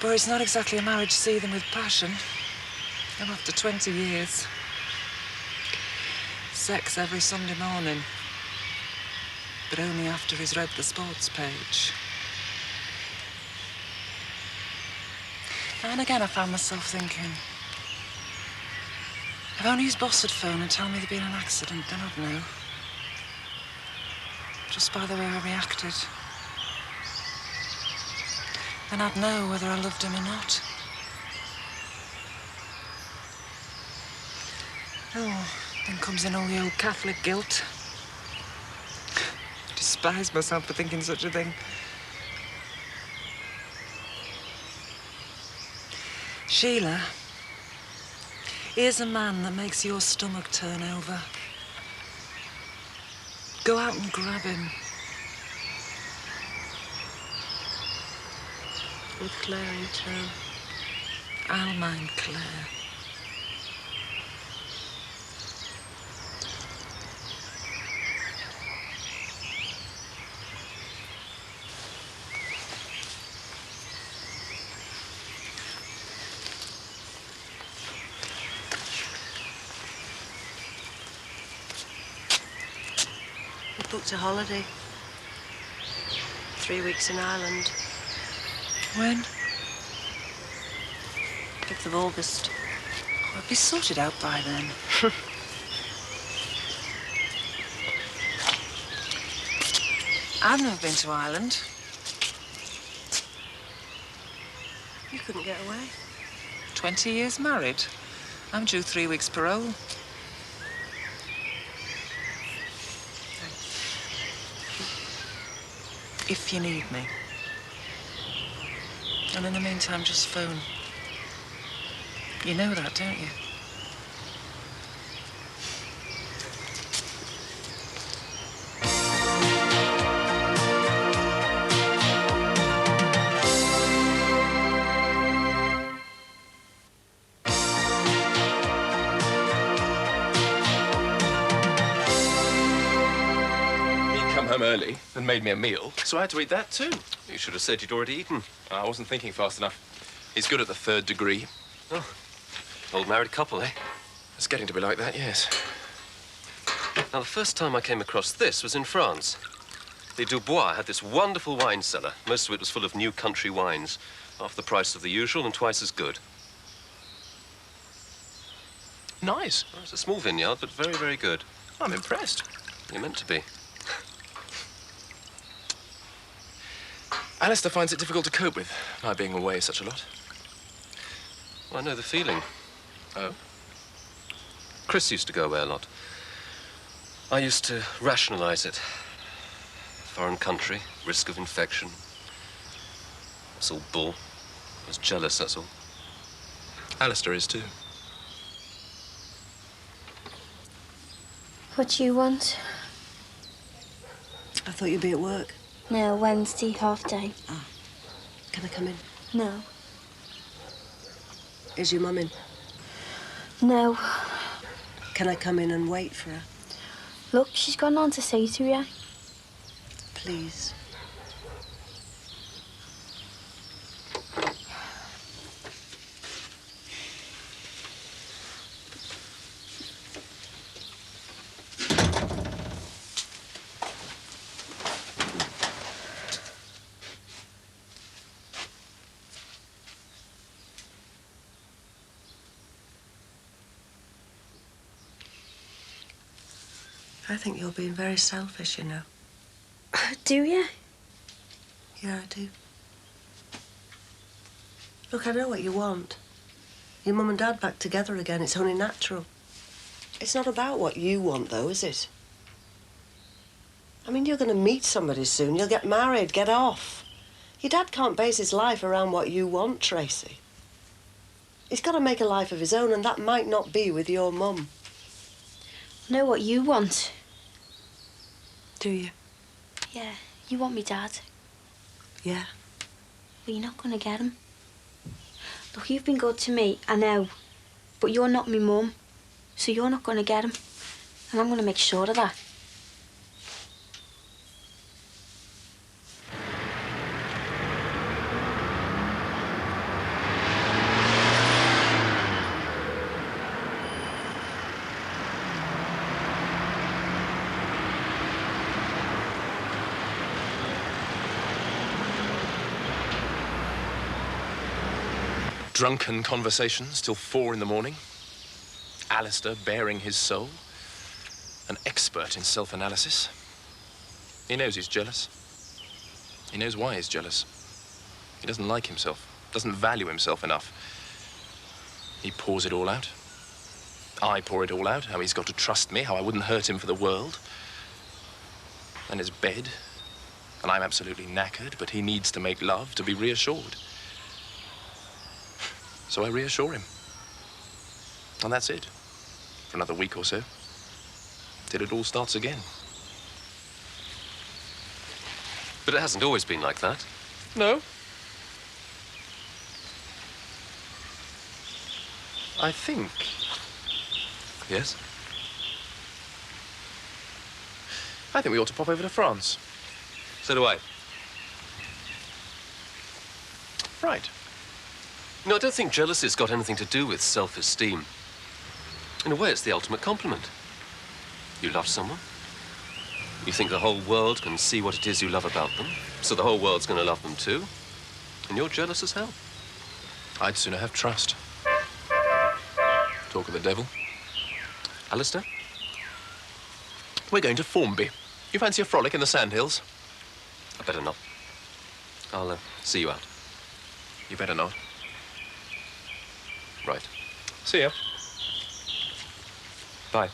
But it's not exactly a marriage seething with passion. And after 20 years... sex every Sunday morning. But only after he's read the sports page. Now and again I found myself thinking, if only his boss had phoned and told me there'd been an accident, then I'd know. Just by the way I reacted. Then I'd know whether I loved him or not. Oh, then comes in all the old Catholic guilt. I despise myself for thinking such a thing. Sheila, here's a man that makes your stomach turn over. Go out and grab him. With Claire in tow. I'll mind Claire. We booked a holiday. 3 weeks in Ireland. When? 5th of August. Oh, I'll be sorted out by then. I've never been to Ireland. You couldn't get away. 20 years married. I'm due 3 weeks parole. If you need me. And in the meantime, just phone. You know that, don't you? Home early and made me a meal, so I had to eat that too. You should have said you'd already eaten. I wasn't thinking fast enough. He's good at the 3rd degree. Oh, old married couple, eh? It's getting to be like that, yes. Now, the first time I came across this was in France. The Dubois had this wonderful wine cellar. Most of it was full of new country wines. Half the price of the usual and twice as good. Nice. Well, it's a small vineyard, but very, very good. I'm impressed. You're meant to be. Alistair finds it difficult to cope with, my being away such a lot. Well, I know the feeling. Oh? Chris used to go away a lot. I used to rationalize it. Foreign country, risk of infection. It's all bull. I was jealous, that's all. Alistair is too. What do you want? I thought you'd be at work. No, Wednesday, half day. Ah. Can I come in? No. Is your mum in? No. Can I come in and wait for her? Look, she's gone on to say to you. Please. I think you're being very selfish, you know. Do you? Yeah, I do. Look, I know what you want. Your mum and dad back together again. It's only natural. It's not about what you want, though, is it? I mean, you're going to meet somebody soon. You'll get married, get off. Your dad can't base his life around what you want, Tracy. He's got to make a life of his own, and that might not be with your mum. I know what you want. Do you? Yeah, you want me dad. Yeah. Well, you're not going to get him. Look, you've been good to me, I know. But you're not me mum, so you're not going to get him. And I'm going to make sure of that. Drunken conversations till 4 in the morning. Alistair baring his soul. An expert in self-analysis. He knows he's jealous. He knows why he's jealous. He doesn't like himself, doesn't value himself enough. He pours it all out. I pour it all out, how he's got to trust me, how I wouldn't hurt him for the world. And his bed, and I'm absolutely knackered, but he needs to make love to be reassured. So I reassure him. And that's it. For another week or so. Till it all starts again. But it hasn't always been like that. No. I think. Yes? I think we ought to pop over to France. So do I. Right. No, I don't think jealousy's got anything to do with self-esteem. In a way, it's the ultimate compliment. You love someone. You think the whole world can see what it is you love about them, so the whole world's going to love them too. And you're jealous as hell. I'd sooner have trust. Talk of the devil. Alistair? We're going to Formby. You fancy a frolic in the sandhills? I better not. I'll see you out. You better not. Right. See ya. Bye.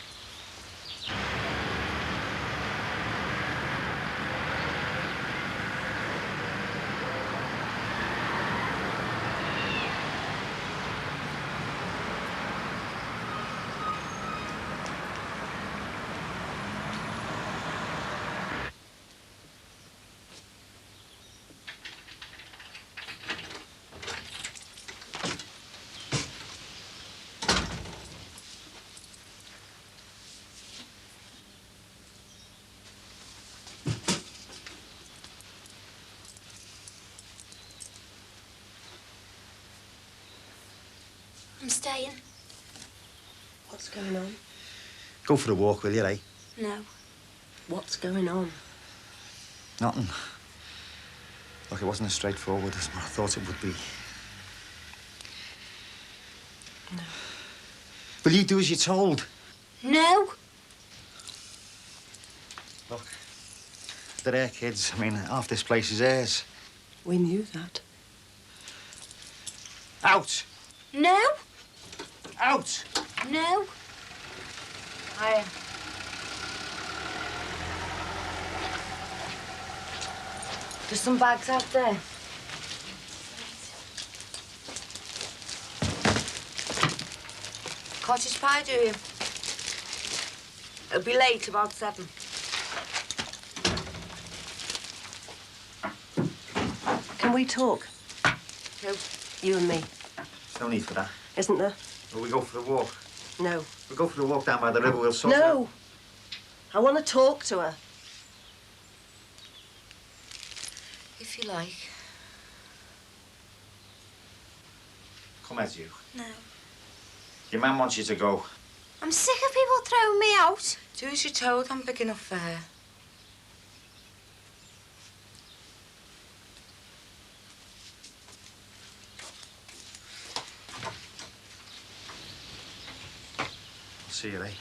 I'm staying. What's going on? Go for a walk, will you, eh? No. What's going on? Nothing. Look, it wasn't as straightforward as I thought it would be. No. Will you do as you're told? No. Look, they're their kids. I mean, half this place is theirs. We knew that. Out! No. Out! No. There's some bags out there. Cottage pie, do you? It'll be late, about 7. Can we talk? No. You and me. No need for that. Isn't there? Will we go for a walk? No. We'll go for a walk down by the river. We'll sort it out. No. I want to talk to her. If you like. Come as you. No. Your man wants you to go. I'm sick of people throwing me out. Do as you're told. I'm big enough for her. I'll see you, eh?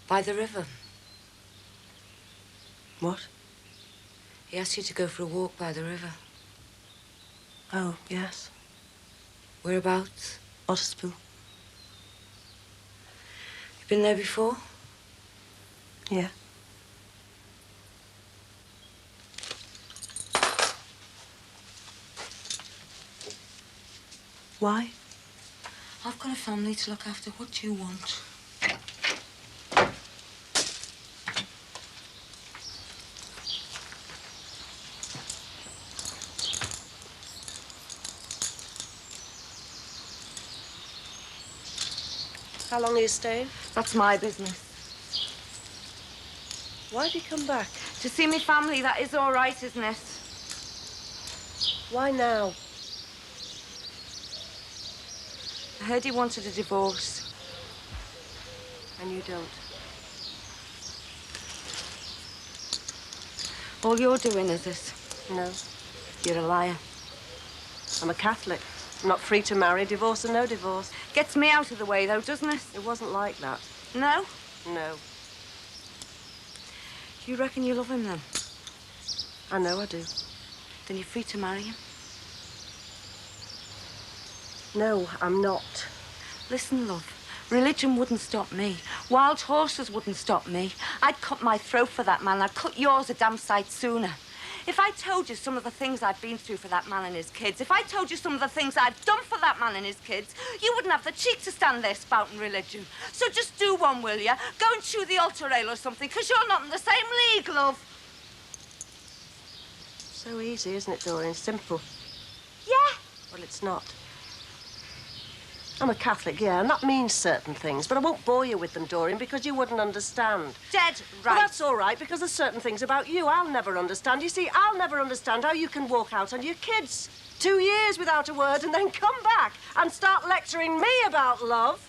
By the river. What? He asked you to go for a walk by the river. Oh, yes. Whereabouts? Otterspool. You been there before? Yeah. Why? I've got a family to look after. What do you want? How long are you staying? That's my business. Why have you come back? To see me family, that is all right, isn't it? Why now? I heard he wanted a divorce. And you don't. All you're doing is this. No. You're a liar. I'm a Catholic. I'm not free to marry, divorce or no divorce. Gets me out of the way, though, doesn't it? It wasn't like that. No? No. You reckon you love him, then? I know I do. Then you're free to marry him? No, I'm not. Listen, love. Religion wouldn't stop me. Wild horses wouldn't stop me. I'd cut my throat for that man. I'd cut yours a damn sight sooner. If I told you some of the things I've been through for that man and his kids, if I told you some of the things I've done for that man and his kids, you wouldn't have the cheek to stand there spouting religion. So just do one, will you? Go and chew the altar rail or something, because you're not in the same league, love. So easy, isn't it, Doreen? Simple. Yeah. Well, it's not. I'm a Catholic, yeah, and that means certain things, but I won't bore you with them, Doreen, because you wouldn't understand. Dead right. Well, that's all right, because there's certain things about you I'll never understand. You see, I'll never understand how you can walk out on your kids 2 years without a word and then come back and start lecturing me about love.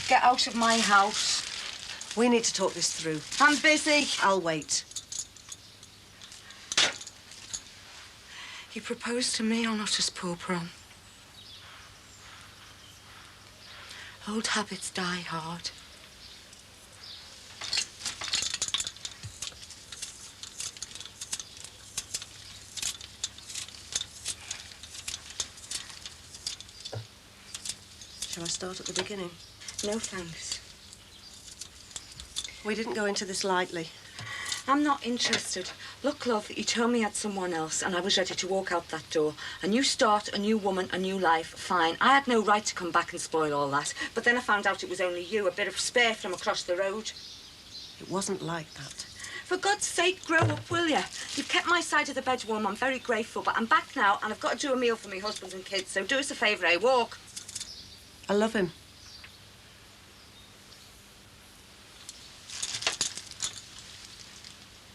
Get out of my house. We need to talk this through. I'm busy. I'll wait. He proposed to me, I'll not just pauper on. Old habits die hard. Shall I start at the beginning? No, thanks. We didn't go into this lightly. I'm not interested. Look, love, you told me you had someone else and I was ready to walk out that door. A new start, a new woman, a new life, fine. I had no right to come back and spoil all that. But then I found out it was only you, a bit of spare from across the road. It wasn't like that. For God's sake, grow up, will you? You've kept my side of the bed warm. I'm very grateful, but I'm back now and I've got to do a meal for my husband and kids, so do us a favour, eh? Walk. I love him.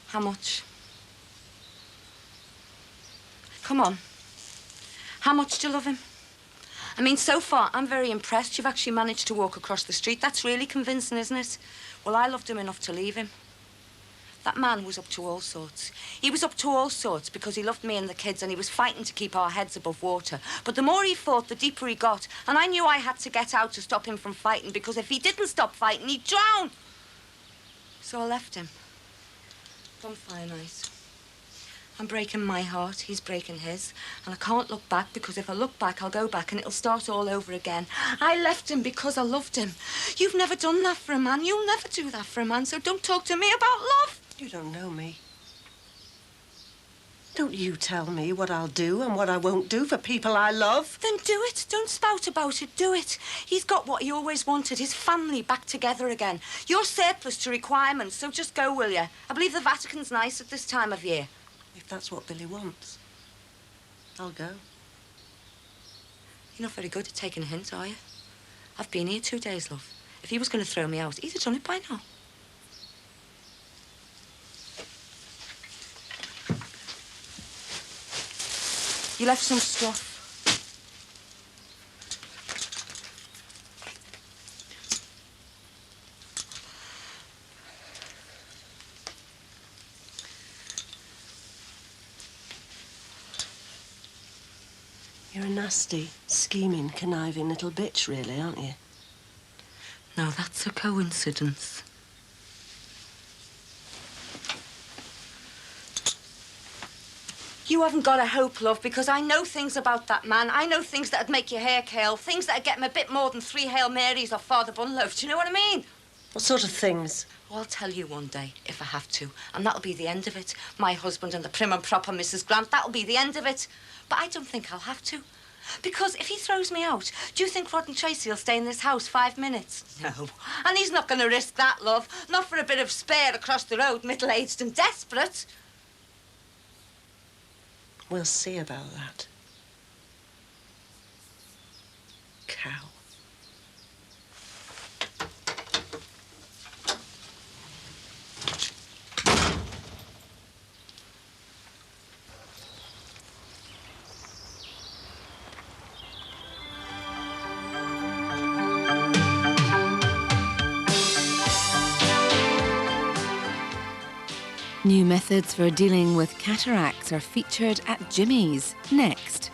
How much? Come on. How much do you love him? I mean, so far, I'm very impressed. You've actually managed to walk across the street. That's really convincing, isn't it? Well, I loved him enough to leave him. That man was up to all sorts. He was up to all sorts because he loved me and the kids and he was fighting to keep our heads above water. But the more he fought, the deeper he got. And I knew I had to get out to stop him from fighting because if he didn't stop fighting, he'd drown. So I left him. Bonfire night. I'm breaking my heart, he's breaking his. And I can't look back because if I look back, I'll go back and it'll start all over again. I left him because I loved him. You've never done that for a man. You'll never do that for a man, so don't talk to me about love. You don't know me. Don't you tell me what I'll do and what I won't do for people I love. Then do it. Don't spout about it. Do it. He's got what he always wanted, his family back together again. You're surplus to requirements, so just go, will you? I believe the Vatican's nice at this time of year. If that's what Billy wants, I'll go. You're not very good at taking a hint, are you? I've been here 2 days, love. If he was going to throw me out, he'd have done it by now. You left some stuff. You're a nasty, scheming, conniving little bitch, really, aren't you? No, that's a coincidence. You haven't got a hope, love, because I know things about that man. I know things that'd make your hair curl, things that'd get him a bit more than 3 Hail Marys or Father Bunloaf. Do you know what I mean? What sort of things? Oh, I'll tell you one day, if I have to, and that'll be the end of it. My husband and the prim and proper Mrs. Grant, that'll be the end of it. But I don't think I'll have to. Because if he throws me out, do you think Rod and Tracy will stay in this house 5 minutes? No. And he's not going to risk that, love. Not for a bit of spare across the road, middle-aged and desperate. We'll see about that. Cow. New methods for dealing with cataracts are featured at Jimmy's next.